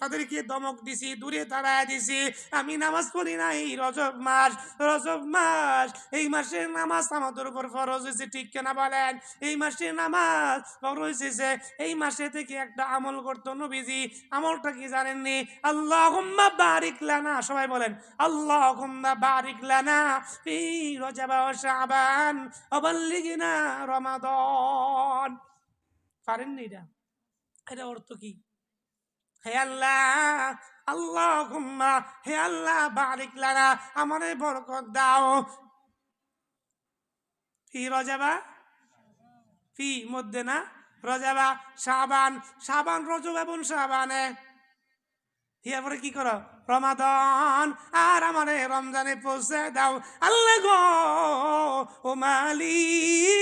তাদেরকে ধমক দিছি, দূরে তাড়ায় দিছি, আমি নামাজ পড়ি নাই। রজব মাস, রজব মাস, এই মাসের নামাজ আমাদের উপর ফরজ হয়েছে, ঠিক কেনা বলেন? এই মাসের নামাজ ফরজ হয়েছে, এই মাসে থেকে একটা আমল করতো নবীজি। আমলটা কি জানেননি? আল্লাহুম্মা বারিক লানা, সবাই বলেন আল্লাহুম্মা বারিক লানা ফি রজব ওয়া শাবান ওয়া বাল্লিগনা রমাদান। পারেননি এটা? এটা অর্থ কি? হে আল্লাহ, আল্লাহুম্মা, হে আল্লাহ বারিক লানা, আমারে বরকত দাও ফি রজাবা, ফি মধ্যে না, রজাবা শাবান, শাবান রজব এবং শাবানে, এরপরে কি করো রমাদান, আর আমারে রমজানে পৌঁছে দাও আল্লাহ গো ও মালিক,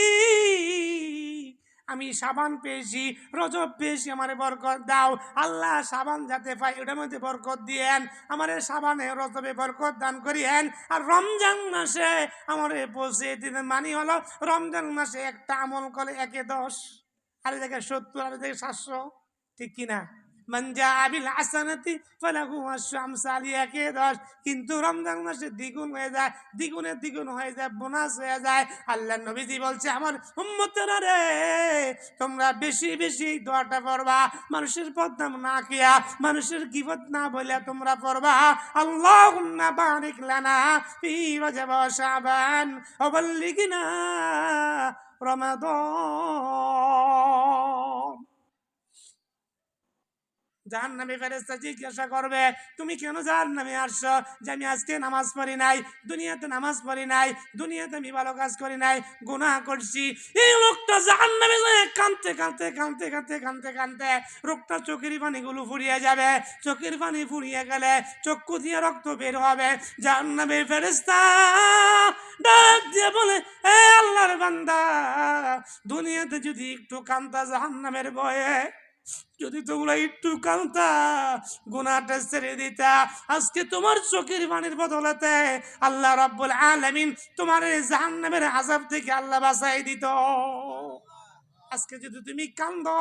আমি সাবান পেয়েছি, রজব পেয়েছি, আমারে বরকত দাও আল্লাহ, সাবান যাতে পাই ওটার মধ্যে বরকত দিয়েন, আমারে সাবানে রজবে বরকত দান করিয়েন, আর রমজান মাসে আমারে পৌঁছে দিন। মানি হলো রমজান মাসে একটা আমল করে 1-10, আর জায়গায় 70, আর জায়গায় 700, ঠিক কিনা? মানজা আবিল হাসানাতি ফালাহু আশরু আমসালিহা, 1-10, কিন্তু রমজান মাসে দ্বিগুণ হয়ে যায়, দ্বিগুণের দ্বিগুণ হয়ে যায়, বোনাস হয়ে যায়। আল্লাহ নবীজি বলছে আমার উম্মতেরা রে, তোমরা বেশি বেশি দোয়াটা পড়বা, মানুষের বদনাম না কিয়া, মানুষের গীবত না বলে তোমরা পড়বা, আল্লাহুম্মা বারিক লানা ফি রজব ওয়া শাবান ওয়া বাল্লিগনা রমাদান। জাহান্নামী ফেরেশতা জিজ্ঞাসা করবে তুমি কেন জাহান্নামে আসছো? যে আমি আজকে নামাজ পড়ি নাই, দুনিয়াতে নামাজ পড়ি নাই, দুনিয়াতে আমি ভালো কাজ করি নাই, গুনাহ করছি। এই লোকটা জাহান্নামে যায় কাঁদতে কাঁদতে কাঁদতে কাঁদতে কাঁদতে কাঁদতে লোকটা চোখের পানিগুলো ফুরিয়ে যাবে, চোখের পানি ফুরিয়ে গেলে চক্ষু দিয়ে রক্ত বের হবে। জাহান্নামী ফেরেশতা ডাক দিয়ে বলে এ আল্লাহর বান্দা, দুনিয়াতে যদি একটু কাঁদতা জাহান্নামের ভয়ে, যদি তোমরা একটু কাঁদতা, গুনাহটা ছেড়ে দিতা, আজকে তোমার চোখের পানির বদলাতে আল্লাহ রাব্বুল আলামিন তোমার এই জাহান্নামের আযাব থেকে আল্লাহ বাঁচাই দিত। আজকে যদি তুমি কান্দো,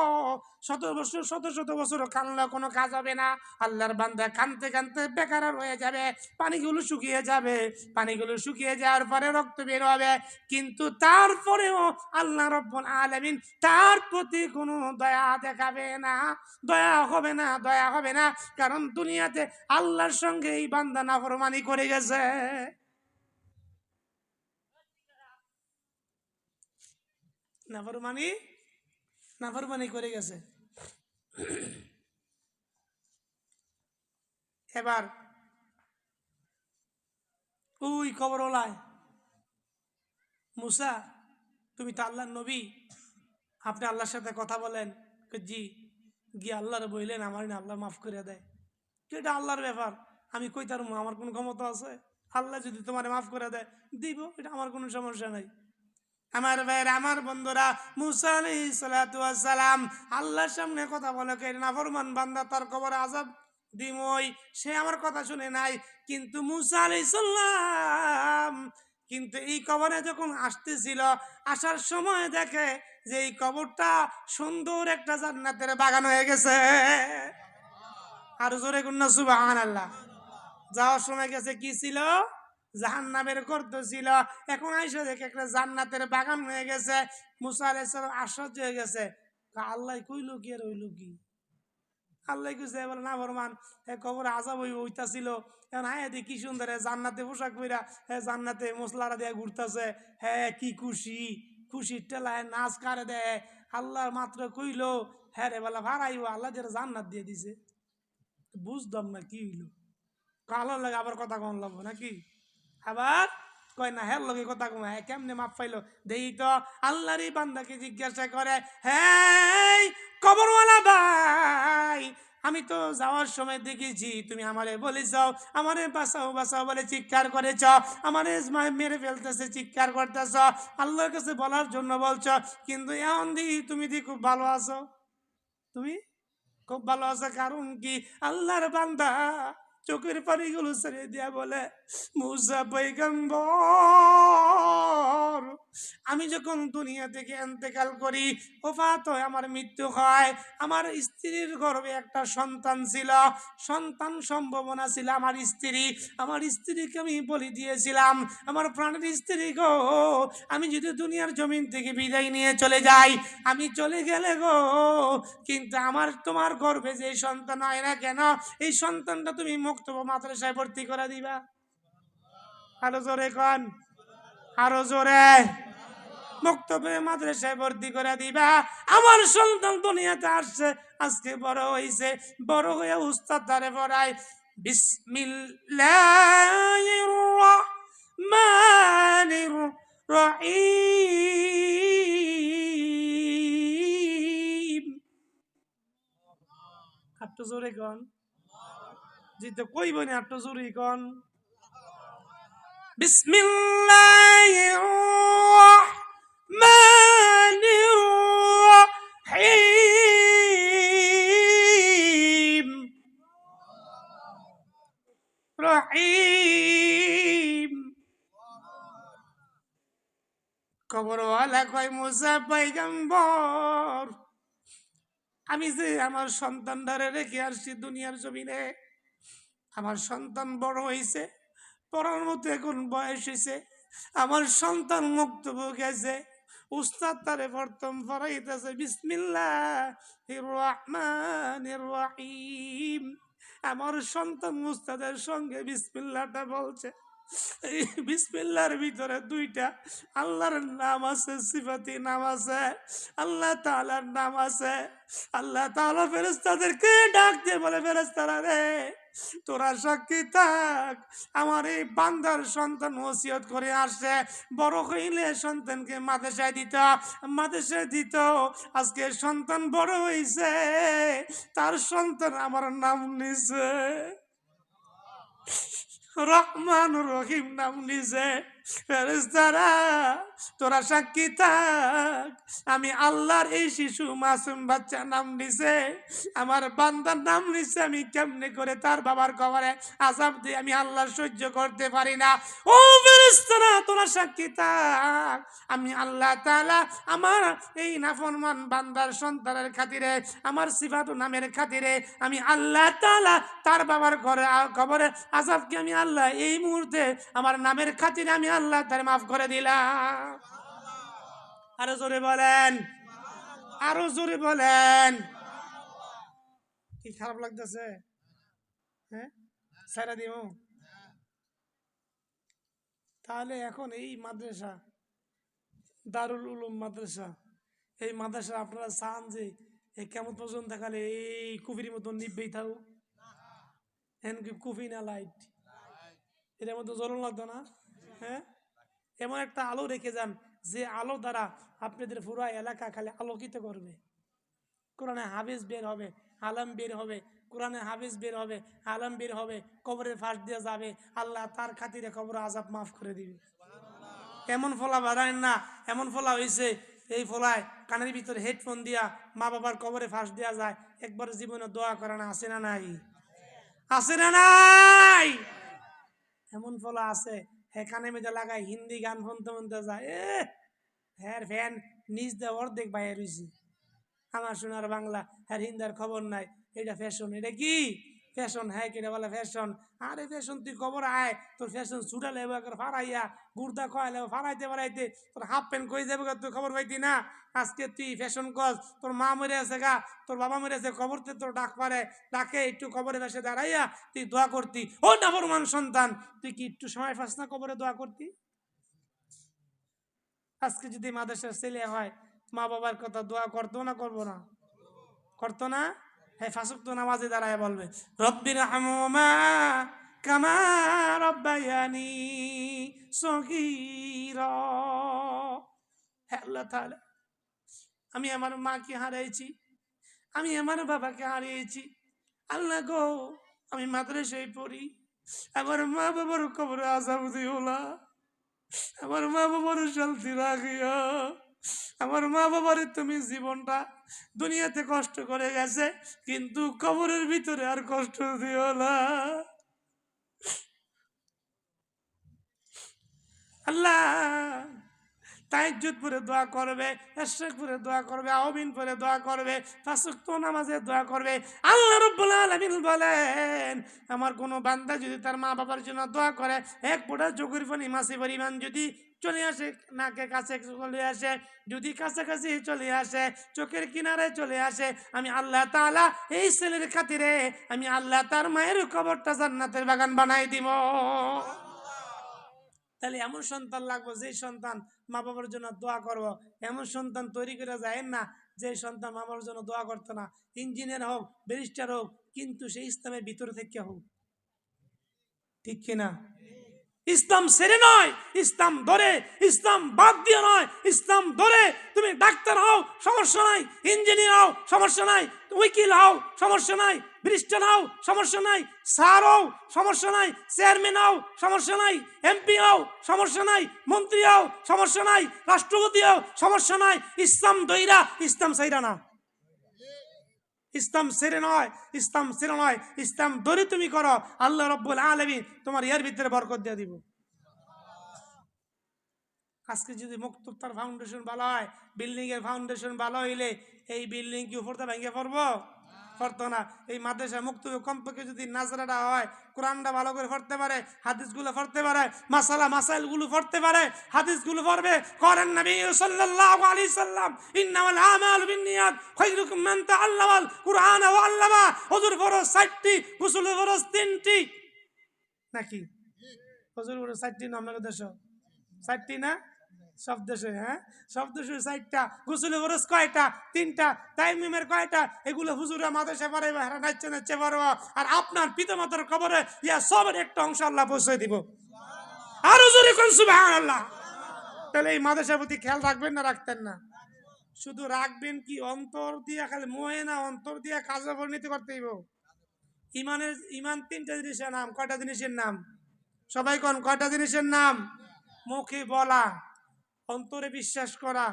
100 বছর কানলে কোনো কাজ হবে না। আল্লাহর বান্দা কানতে কানতে বেকার হয়ে যাবে, পানিগুলো শুকিয়ে যাবে, পানিগুলো শুকিয়ে যাওয়ার পরে রক্ত বের হবে, কিন্তু তারপরেও আল্লাহ রাব্বুল আলামিন তার প্রতি কোনো দয়া দেখাবে না, দয়া হবে না, দয়া হবে না, কারণ দুনিয়াতে আল্লাহর সঙ্গে এই বান্দা নাফরমানি করে গেছে। নাফরমানি করে গেছে। এবার ওই কবরওয়ালায়, মুসা তুমি তো আল্লাহর নবী, আপনি আল্লাহর সাথে কথা বলেন। জি, গিয়ে আল্লাহর বললেন আমার না আল্লাহ মাফ করে দেয়। এটা আল্লাহর ব্যাপার, আমি কই তার আমার কোনো ক্ষমতা আছে? আল্লাহ যদি তোমার মাফ করে দেয় দিব, এটা আমার কোনো সমস্যা নাই। আমার ভাইয়ের, আমার বন্ধুরা, মুসা আলাইহিস সালাতু ওয়াস সালাম আল্লাহর সামনে কথা বলে কে নাফরমান বান্দা তার কবরে আযাব দিমই, সে আমার কথা শুনে নাই। কিন্তু মুসা আলাইহিস সালাম কিন্তু এই কবরে যখন আসতেছিল, আসার সময় দেখে যে এই কবরটা সুন্দর একটা জান্নাতের বাগান হয়ে গেছে। আর জোরে গুন্না সুবহানাল্লাহ। যাওয়ার সময় গেছে কি ছিল? জাহান্নামের গর্ত ছিল। এখন আইসা দেখে একটা জান্নাতের বাগান হয়ে গেছে। মুসা আলাইহিস সালাম আশ্চর্য হয়ে গেছে, আল্লাহ কইলো কি আর হইলো কি? আল্লাহ কইছে বলে না ফরমান কবর আযাব হইতাছিল, এখন আয় দেখি কি সুন্দর জান্নাতে পোশাক পইরা জান্নাতে মশলারা দিয়ে ঘুরতেছে, হ্যাঁ কি খুশি, খুশির টেলায় নাচ কারে দেয়। আল্লাহ মাত্র কইলো হ্যাঁ রে বলা ভাড়াইও, আল্লাহ যারা জান্নাত দিয়ে দিছে। বুঝলাম না কি হইলো, কালো লাগে আবার কথা কম লাগবো নাকি? আবার কয় না হ্যাঁ লগে কথা কম, হ্যাঁ কেমনে মাপ পাইলো দেখি তো। আল্লাহরই বান্দাকে জিজ্ঞাসা করে হ্যাঁ কবরওয়ালা ভাই, আমি তো যাওয়ার সময় দেখেছি তুমি আমারে বলেছ আমারে বাঁচাও বাঁচাও বলে চিৎকার করেছ, আমারে মেরে ফেলতেছে চিৎকার করতেছ, আল্লাহর কাছে বলার জন্য বলছ, কিন্তু এখন দেখি তুমি খুব ভালো আছো, তুমি খুব ভালো আছে। কারণ কি? আল্লাহর বান্দা চোখের পানিগুলো ছেড়ে দিয়া বলে মুসা পয়গম্বর, আমি যখন দুনিয়া থেকে ইন্তেকাল করি, ওফাত হয়, আমার মৃত্যু হয়, আমার স্ত্রীর গর্ভে একটা সন্তান ছিল, সন্তান সম্ভাবনা ছিল আমার স্ত্রী, আমার স্ত্রীকে আমি বলি দিয়েছিলাম, আমার প্রাণের স্ত্রী গো, আমি যদি দুনিয়ার জমিন থেকে বিদায় নিয়ে চলে যাই, আমি চলে গেলে গো, কিন্তু আমার তোমার গর্ভে যে সন্তান হয় না কেন, এই সন্তানটা তুমি মুক্তব মাদ্রাসায় ভর্তি করে দিবা। আরো জোরে কন, আরো জোরে। মুক্তবে মাদ্রাসায় ভর্তি করে দিবা। আমার সন্তান দুনিয়াতে আসছে, আজকে বড় হইছে, বড় হয়ে উস্তাদ ধরে পড়ায় বিসমিল্লাহির রহমানির রহিম। একটু জোরে কন, জিতে কইব না, একটু জোরে কন। বিসমিল্লাহির রহমানির রহিম। রহিম। কবরওয়ালা কয় মুসা পয়গম্বর, আমি যে আমার সন্তানটারে রেখে আসছি দুনিয়ার জমিনে, আমার সন্তান বড় হয়েছে, পড়ার মতো এখন বয়স হয়েছে, আমার সন্তান মুক্তব গেছে, উস্তাদ তারে প্রথম পড়াইতেছে বিসমিল্লাহির রহমানির রহিম। আমার সন্তান উস্তাদের সঙ্গে বিসমিল্লাহটা বলছে। এই বিসমিল্লাহর ভিতরে দুইটা আল্লাহর নাম আছে, সিফাতি নাম আছে, আল্লাহ তাআলার নাম আছে। আল্লাহ তাআলা ফেরেশতাদেরকে ডাক দিয়ে বলে, ফেরেশতারা রে, তোরা সাক্ষী থাক, আমার এই বান্দার সন্তান ওসিয়ত করে আসছে, বড় হইলে সন্তানকে মাদ্রাসায় দিত, মাদ্রাসায় দিত। আজকে সন্তান বড় হইছে, তার সন্তান আমার নাম নিছে, রহমান রহিম নাম নিছে। ফেরেশতারা তোরা সাক্ষী থাক, আমি আল্লাহর এই শিশু মাসুম বাচ্চা নাম নিছে, আমার বান্দার নাম নিছে, আমি কেমনে করে তার বাবার কবরে আযাব দিয়ে আমি আল্লাহ সহ্য করতে পারি না। ও ফেরেশতারা তোরা সাক্ষী থাক, আমি আল্লাহ তাআলা আমার এই নাফরমান বান্দার সন্তানের খাতিরে, আমার সিফাত নামের খাতিরে আমি আল্লাহ তাআলা তার বাবার ঘরে কবরে আযাবকে আমি আল্লাহ এই মুহূর্তে আমার নামের খাতিরে আমি আল্লাহ তার মাফ করে দিলাম। আরো জোরে বলেন, আরো জোরে বলেন। কি খারাপ লাগতেছে? হ্যাঁ, ছাইরা দিও। তাহলে এখন এই মাদ্রাসা, দারুল উলুম মাদ্রাসা, এই মাদ্রাসা আপনারা চান যে এই কেমন পর্যন্ত দেখালে এই কুফির মতন নিবেই থাকুক? এমনকি কুফি না লাইট, এটার মধ্যে জ্বলন লাগতো না? হ্যাঁ, এমন একটা আলো রেখে যান যে আলো দ্বারা আপনাদের পুরো এলাকা খালি আলোকিত করবে। কোরআনে হাফেজ বের হবে, আলম বের হবে, কোরআনে হাফেজ বের হবে, আলম বের হবে, কবরের ফাঁস দিয়ে যাবে, আল্লাহ তার খাতিরে কবর আযাব মাফ করে দিবে। এমন ফলা বাড়ায় না, এমন ফলা হয়েছে এই ফলায় কানের ভিতরে হেডফোন দিয়া মা বাবার কবরে ফাঁস দেওয়া যায়, একবার জীবনে দোয়া করে না, আছে না নাই? আছে না নাই? এমন ফলা আছে, হ্যাঁ কানে মেঝে লাগায় হিন্দি গান শুনতে শুনতে যায়, হ্যাঁ ফ্যান নিজ দিয়ে অর্ধেক বাইরে রয়েছে, আমার সোনার বাংলা, হ্যাঁ হিন্দার খবর নাই, এটা ফ্যাশন, এটা কি ফ্যাশন? হ্যাঁ কেটে বলে ফ্যাশন। আরে ফ্যাশন তুই খবর আয়, তোর ফ্যাশন ছুটালে ফারাইয়া গুর্দা খোয়ালে ফারাইতে ফারাইতে তোর হাফ প্যান্ট কই যাবে, তুই খবর পাইতি না? আজকে তুই ফ্যাশন কর, তোর মা মরে আছে গা, তোর বাবা মরে আছে, খবরতে তোর ডাক পারে, ডাকে একটু কবরে ভেসে দাঁড়াইয়া তুই দোয়া করতি। ও নাফরমান সন্তান, তুই কি একটু সময় পাস না কবরে দোয়া করতি? আজকে যদি মাদ্রাসার ছেলে হয়, মা বাবার কথা দোয়া করতো না, করবো না? করতো না? হ্যাঁ, ফাঁসুক তো নামাজে দাঁড়ায় বলবে রব্বির হামুমা কামা রব্বায়ানি সগীরা। হ্যাঁ আল্লাহ তাআলা, আমি আমার মাকে হারিয়েছি, আমি আমার বাবাকে হারিয়েছি, আল্লাহ গো আমি মাদ্রাসায় পড়ি, আমার মা বাবার কবরে আযাব দিও না, আমার মা বাবার শান্তি রাখিও, আমার মা বাবার তুমি জীবনটা দুনিয়াতে কষ্ট করে গেছে, কিন্তু কবরের ভিতরে আর কষ্ট দিও না। আল্লাহ তাহাজ্জুদ পড়ে দোয়া করবে, ইশরাক পড়ে দোয়া করবে, আওয়াবিন পড়ে দোয়া করবে, পাঁচ ওয়াক্ত নামাজে দোয়া করবে। আল্লাহ রাব্বুল আলামিন বলেন, আমার কোনো বান্দা যদি তার মা বাবার জন্য দোয়া করে, এক ফোঁটা চোখের পানি মাসি পরিমাণ যদি চলে আসে, নাকে কাছে চলে আসে, যদি কাছাকাছি চলে আসে, চোখের কিনারে চলে আসে, আমি আল্লাহ তাআলা এই ছেলের খাতিরে আমি আল্লাহ তার মায়ের কবরটা জান্নাতের বাগান বানাই দিব। তাহলে এমন সন্তান লাগবো যে সন্তান মা বাবার জন্য দোয়া করবো। এমন সন্তান তৈরি করে যায় না যে সন্তান মা বাবার জন্য দোয়া করতো না, ইঞ্জিনিয়ার হোক, ব্যারিস্টার হোক, কিন্তু সেই ইসলামের ভিতরে থেকে হোক। ঠিক কিনা? ইসলাম ছেড়ে নয়, ইসলাম ধরে, ইসলাম বাদ দিয়ে নয়, ইসলাম ধরে। তুমি ডাক্তার হও সমস্যা নাই, ইঞ্জিনিয়ার হও সমস্যা নাই, উকিল হও সমস্যা নাই, ব্যারিস্টার হও সমস্যা নাই, স্যার হও সমস্যা নাই, চেয়ারম্যান হও সমস্যা নাই, এমপি হও সমস্যা নাই, মন্ত্রী হও সমস্যা নাই, রাষ্ট্রপতি হও সমস্যা নাই। ইসলাম দইরা, ইসলাম সাইরা না। ইসলাম ছেড়ে নয়, ইসলাম ছেড়ে নয়, ইসলাম ধরে তুমি করো, আল্লাহ রাব্বুল আলামিন তোমার এর ভিতরে বরকত দিয়ে দিব। আজকে যদি মুক্ততার ফাউন্ডেশন ভালো হয়, বিল্ডিং এর ফাউন্ডেশন ভালো হইলে এই বিল্ডিং কি উপরটা ভেঙে পড়বো? পড়তো না। এই মাদ্রাসা মুক্ত কমপক্ষে যদি নাজরাটা হয়, কোরআনটা ভালো করে পড়তে পারে, হাদিসগুলো পড়তে পারে, মাসাইলগুলো পড়তে পারে, হাদিসগুলো পড়বে। করেন নবী সাল্লাল্লাহু আলাইহি সাল্লাম, ইন্নামাল আমালু বিন্নিয়াত খায়রুকুম মান তাআল্লামাল কুরআন ওয়া আল্লামা। হুজুর ফরজ 60টি, গোসল ফরজ 3টি নাকি? হুজুর ফরজ 60টি না আপনাদের দেশে? 60টি না? সব দেশে, হ্যাঁ সব দেশে 60টা। গোসলে ফরজ কয়টা? 3টা। তাইমুমের কয়টা? এগুলো হুজুরা মাদ্রাসা পড়ে হারা নাচছে নাচছে পারবো। আর আপনার পিতামাতার কবরে ইয়া সবের একটা অংশ আল্লাহ পৌঁছে দিব। আর হুজুরে কোন সুবহানাল্লাহ। তাহলে এই মাদ্রাসার প্রতি খেয়াল রাখবেন না রাখতেন না? শুধু রাখবেন কি, অন্তর দিয়ে খালি মোহে না, অন্তর দিয়ে কাজে পরিণত করতে হইব। ইমানের, ইমান 3টা জিনিসের নাম। কয়টা জিনিসের নাম? সবাই কোন কয়টা জিনিসের নাম? মুখে বলা, অন্তরে বিশ্বাস করা,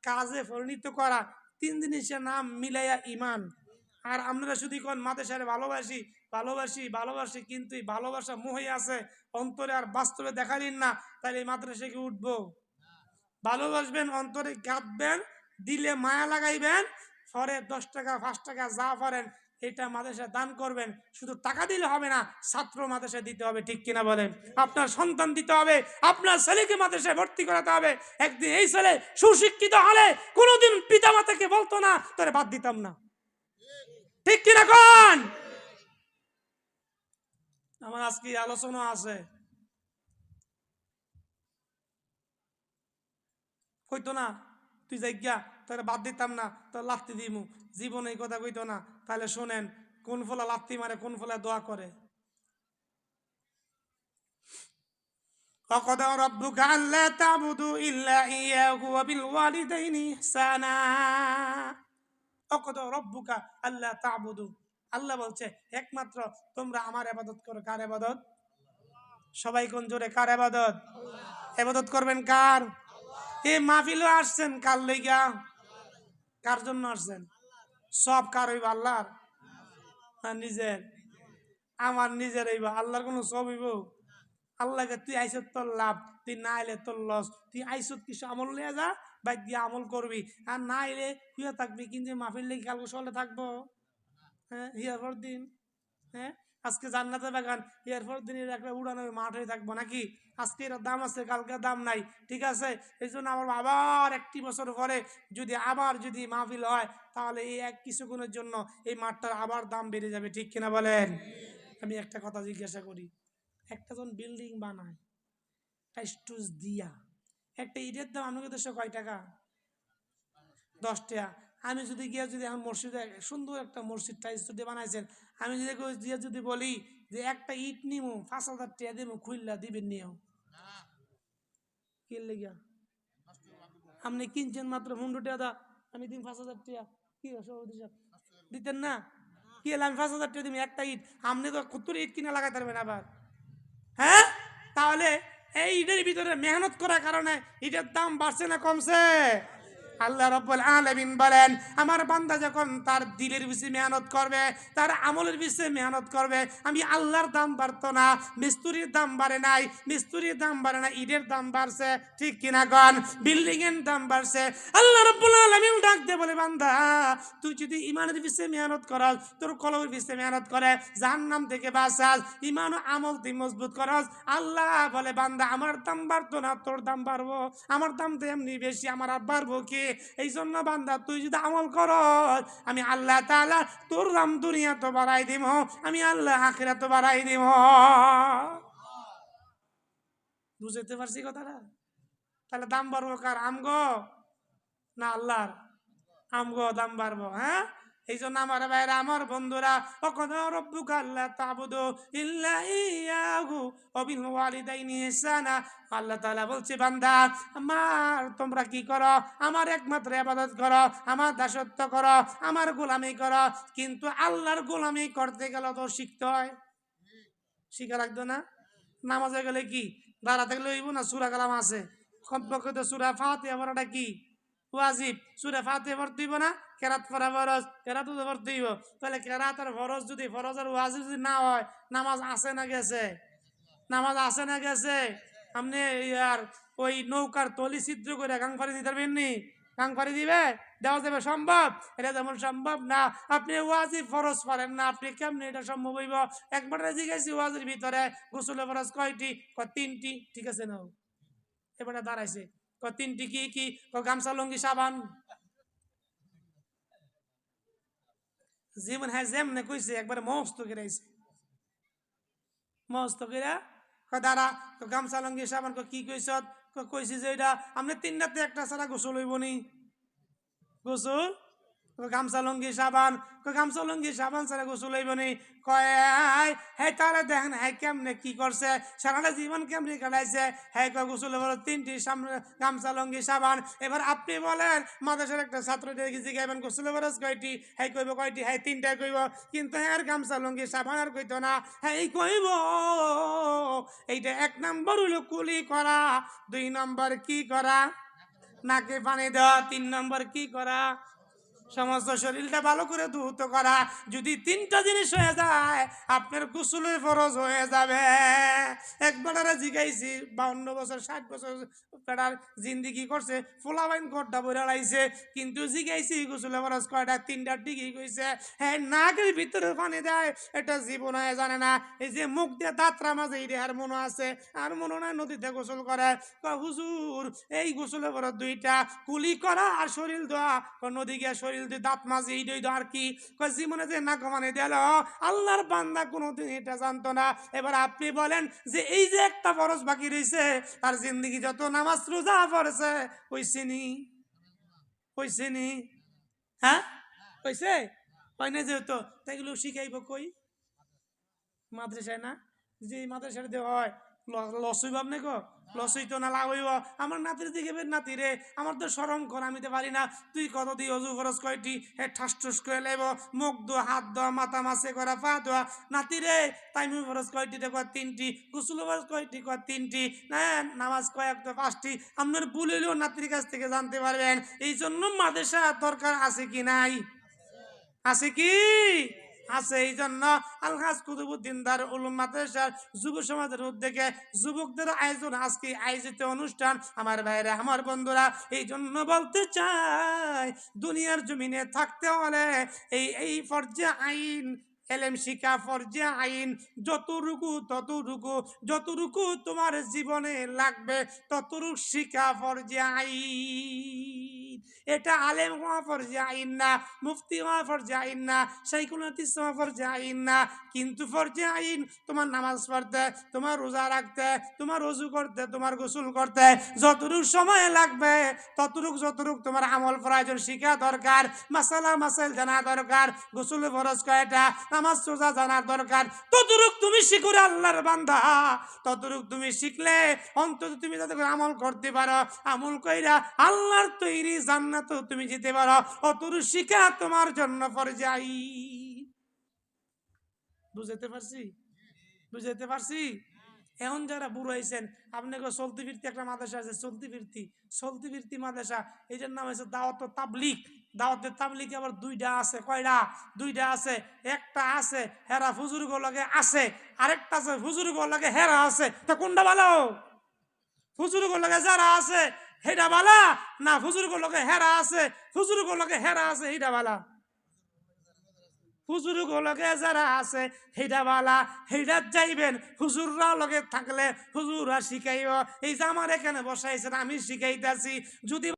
কাজে পরিণত করা, 3 জিনিসের নাম মিলাইয়া ইমান। আর আমরা শুধু কোন মাদ্রাসারে ভালোবাসি ভালোবাসি ভালোবাসি, কিন্তু এই ভালোবাসা মোহে আছে, অন্তরে আর বাস্তবে দেখালেন না, তাহলে এই মাদ্রাসাকে উঠবো? ভালোবাসবেন, অন্তরে কাঁদবেন, দিলে মায়া লাগাইবেন, পরে 10 টাকা 5 টাকা যা পারেন এটা মাদ্রাসা দান করবেন। শুধু টাকা দিলে হবে না, ছাত্র মাদ্রাসায় দিতে হবে, ঠিক কিনা বলেন? আপনার সন্তান দিতে হবে, আপনার ছেলেকে মাদ্রাসায় ভর্তি করাতে হবে। একদিন এই ছেলে সুশিক্ষিত হলে কোনোদিন পিতা মাতাকে বলতো না তোরে বাদ দিতাম না, ঠিক কিনা কোন? আমার আজকে আলোচনা আছে, কইতো না তুই যাই গিয়া তোরে বাদ দিতাম না, তোর লাত্তি দিমু, জীবনে এই কথা কইতো না। তাহলে শোনেন, কোন ফলা লাত্তি মারে, কোন ফলা দোয়া করে। وقضى ربك ألا تعبدوا إلا إياه وبالوالدين إحسانا। وقضى ربك ألا تعبدوا, আল্লাহ বলছে একমাত্র তোমরা আমার ইবাদত করো। কার ইবাদত? সবাই কোন জোরে, কার ইবাদত? ইবাদত করবেন কার? এই মাহফিলে আসছেন কার লইগা? কার জন্য আসছেন? সব কার হইব? আল্লাহর না নিজের? আমার নিজের হইব। আল্লাহর কোনো সব হইব? আল্লাহকে তুই আইসত তোর লাভ, তুই না আইলে তোর লস। তুই আইসত কিছু আমল নিয়ে যা, বাইক দিয়ে আমল করবি, আর না আইলে হুইয়া থাকবি। কিন্তু মাহফিল লেগে কালকে সলে থাকবো, হ্যাঁ হিয়ার পর দিন, হ্যাঁ আজকে জান্নাতে বাগান, হিয়ার পর দিনের একটা উড়ানো মাঠ হয়ে থাকবো নাকি? আজকে এর দাম আছে, কালকে দাম নাই, ঠিক আছে? এই জন্য আমার আবার 1টি বছর পরে যদি আবার যদি মাহফিল হয়, তাহলে এই এক কিছুক্ষণের জন্য এই মাঠটার আবার দাম বেড়ে যাবে, ঠিক কিনা বলেন? আমি একটা কথা জিজ্ঞাসা করি, একটা জন বিল্ডিং বানায় টাইস্টুস দিয়া, একটা ইটের দাম আপনাদের দেশে কয় টাকা? 10 টাকা। আমি যদি গিয়া যদি এখন মসজিদে সুন্দর একটা মসজিদ টাইলস দিয়ে বানাইছেন, আমি যদি গিয়া যদি বলি যে একটা ইট নিমু 5,000 টাকা দিব, খুললা দিবেন নিও? কি লেগা? আপনি কিনছেন মাত্র 15 টাকা দা, আমি দিন 5,000 টাকা, কি সভাপতি সাহেব দিতেন না? কি হলো, আমি 5,000 টাকা দিবি একটা ইট, আপনি তো 70 ইট কিনা লাগাই পারবেন আবার, হ্যাঁ? তাহলে এই ইটের ভিতরে মেহনত করার কারণে ইটের দাম বাড়ছে না কমছে? আল্লাহ রাব্বুল আলামিন বলেন, আমার বান্দা যখন তার দিলের পিছে মেহনত করবে, তার আমলের পিছে মেহনত করবে, আমি আল্লাহর দাম বাড়তো না, মিস্ত্রির দাম বাড়ে নাই, মিস্ত্রির দাম বাড়ে না, ইটের দাম বাড়ছে, ঠিক কিনা গন? বিল্ডিং এর দাম বাড়ছে। আল্লাহ রাব্বুল আলামিন ডাক দিয়ে বলে, বান্দা তুই যদি ইমানের পিছে মেহনত করস, তোর কলমের পিছে মেহনত করে জাহান্নাম থেকে বাঁচাস, ইমান ও আমল তুই মজবুত করস, আল্লাহ বলে বান্দা আমার দাম বাড়তো না, তোর দাম বাড়বো। আমার দাম তো এমনি বেশি, আমার আর বাড়বো কি? এই জন্য বান্দা তুই যদি আমল করস, আমি আল্লাহ তাআলা তোর দাম দুনিয়া তো বাড়াই দিব, আমি আল্লাহ আখিরাত তো বাড়াই দিব। বুঝতে পারছি কথাটা? তাহলে দাম বাড়বো কার? আমগো না আল্লাহর? আমগো দাম বাড়বো, হ্যাঁ? এই জন্য আমার ভাইরা, আমার বন্ধুরা, ওয়াকাদা রাব্বুকা আল্লা তা'বুদু ইল্লা ইয়াহু ওয়া বিল ওয়ালিদাইনি ইহসানা। আল্লাহ তাআলা বলছে, বান্দা আমার তোমরা কি করো? আমার একমাত্র ইবাদত করো, আমার দাসত্ব করো, আমার গোলামি করো। কিন্তু আল্লাহর গোলামি করতে গেলে তো শিখতে হয়, শিখা রাখতো না? নামাজে গেলে কি দাঁড়াতে গেলে হইব না? সূরা কালাম আছে, কমপক্ষে তো সূরা ফাতিহা পড়াটা কি ওয়াজিব। সূরা ফাতিহা পড়তে হইব না? কেরাত পড়া ফরজ, কেরাতও তো পড়তে হইব। তাহলে কেরাত আর ফরজ যদি, ফরজ আর ওয়াজিব যদি না হয়, নামাজ আছে না গেছে? নামাজ আছে না গেছে? আপনি ইয়ার ওই নৌকার তলি ছিদ্র করে গাং ফাড়ি দিতে পারবেন নি? গাং ফাড়ি দিবে? দেওয়া যাবে সম্ভব? এটা যেমন সম্ভব না, আপনি ওয়াজিব ফরজ পারেন না, আপনি কেমনে এটা সম্ভব হইব? একবার জিজ্ঞাসি ওয়াজির ভিতরে গোসলে ফরজ কয়টি? তিনটি। ঠিক আছে না? এবারে দাঁড়াইছে, তিনটি কি কি? গামছা লঙ্গি সাবান। জীবন হ্যাঁ যেমনে কইছে একবারে মস্ত করে আইছে, মস্ত করে দাঁড়া। গামছা লঙ্গি সাবান কি কইস? কইছি যে এটা আপনি তিনটাতে একটা ছাড়া গোসল হইব নি? গোসল গামছা লঙ্গি সাবান, গামছা লঙ্গি সাবান ছাড়া গোসল হইব নি? কয় হ্যাঁ তাহলে দেখেন হ্যাঁ কেমনে কি করছে, সারাটা জীবন কেমনে কাটাইছে। হ্যাঁ কয় গোসল হইব তিনটি সামনে গামছা লঙ্গি সাবান। এবার আপনি বলেন মাদ্রাসার একটা ছাত্র জিজ্ঞাসা গোসল ফরজ কয়টি? হ্যাঁ কইব কয়টি? হ্যাঁ তিনটা কইব। কিন্তু হ্যাঁ আর গামছা লঙ্গি সাবান আর কইতো না। হ্যাঁ এই কইব এইটা এক নম্বর হইল কুলি করা, 2 নম্বর কি করা? নাকে পানি দেওয়া। 3 নম্বর কি করা? সমস্ত শরীরটা ভালো করে ধৌত করা। যদি 3টা জিনিস হয়ে যায় আপনার গোসলের ফরজ হয়ে যাবে। একবার জিগাইছি 52 বছর 60 বছর পেটার জিন্দিগি করছে, ফোলাবাইন গড্ডা বইরা লাইছে, কিন্তু জিগাইছি গোসলের ফরজ কয়টা? 3টা ঠিকই কইছে। হ্যাঁ নাকের ভিতরে পানি দেয় এটা জীবন হয় জানে না। এই যে মুখ দিয়ে দাঁতরা মাঝে এই আর মনে আছে, আর মনে নাই নদীতে গোসল করে। হুজুর এই গোসলের ফরজ 2টা, কুলি করা আর শরীর ধোয়া। নদী গিয়া শরীর দাঁত মাঝে এই আর কি? জীবনে যে না কমানে দিল আল্লাহর বান্দা কোনোদিন এটা জানতো না। এবার আপনি বলেন যে এই যে একটা ফরজ বাকি রয়েছে, তার জিন্দগি যত নামাজ রোজা পড়েছে কইছিনি? কইছিনি? হ্যাঁ কইছে? হয় না যেহেতু তাইগুলো শিখাইব কই? মাদ্রাসায় না? যে মাদ্রাসায় দেওয়া হয় লস হইব আপনি গো? লস হইতো না লাভ হইব? আমার নাতির দিকে নাতি রে আমার তো সরম কর, আমি তো পারি না। তুই কত দি অজু ফরজ কয়টি? হে ঠাস ঠুস করে লেব, মুখ ধোয়া, হাত ধোয়া, মাথা মাসে করা, পা ধোয়া। নাতি রে তাইমু ফরজ কয়টি? কয় 3টি। গোসল ফরজ কয়টি? কয় 3টি। না নামাজ কয়েক তো 5টি। আপনার ভুল হইলেও নাতির কাছ থেকে জানতে পারবেন। এই জন্য মাদ্রাসা দরকার আছে কি নাই? আছে কি? আছে। এই জন্য আলহাজ কুতুবউদ্দিন দারুল উলুম মাদ্রাসার যুব সমাজের উদ্যোগে যুবকদের আয়োজন আজকে আয়োজিত অনুষ্ঠান। আমার ভাইরা, আমার বন্ধুরা, এই জন্য বলতে চাই দুনিয়ার জমিনে থাকতে হলে এই এই ফরজে আইন এলেম শিখা ফরজে আইন। যতটুকু তোমার জীবনে লাগবে ততটুকু শিখা ফরজে আইন। এটা আলেম হওয়া ফরজে আইন না, মুফতি হওয়া ফরজে আইন না, শাইখুল হাদিস হওয়া ফরজে আইন না। কিন্তু ফরজে আইন তোমার নামাজ পড়তে, তোমার রোজা রাখতে, তোমার ওযু করতে, তোমার গোসল করতে যতটুকু সময় লাগবে যতটুকু তোমার আমল প্রয়োজন শিখা দরকার, মাসালা মাসাইল জানা দরকার, গোসল ফরজ কয়টা, নামাজ রোজা জানা দরকার। ততটুকু তুমি শিখো রে আল্লাহর বান্দা। ততটুকু তুমি শিখলে অন্তত তুমি যাতে করে আমল করতে পারো, আমল কইরা আল্লাহর তৈরি জান্নাত তুমি যেতে পারো। অতটুকু শিখা তোমার জন্য ফরজ আইন। বুঝাতে পারছি? বুঝাতে পারছি? এখন যারা বুড়ো হয়েছেন, আপনাকে চলতি ফিরতি একটা মাদ্রাসা আছে, চলতি ফিরতি মাদ্রাসা, এটার নাম হচ্ছে দাওয়াত তাবলিগ। দাওয়াতের তাবলিগ আবার 2টা আছে। কয়টা? 2টা আছে। একটা আছে হেরা হুজুরগো লাগে আছে, আরেকটা আছে হুজুরগো লাগে হেরা আছে। তা কোনটা ভালো? হুজুরগো লাগে যারা আছে হেটা ভালা, না হুজুরগো লাগে হেরা আছে, হুজুরগো লাগে হেরা আছে হেটা ভালা? হুজুরগো লগে যারা আছে হেডা বালা, হেডা যাইবেন। হুজুররা লগে থাকলে হুজুররা শিখাইব। এই যে আমার এখানে বসাইছেন আমি শিখাইতেছি, যদি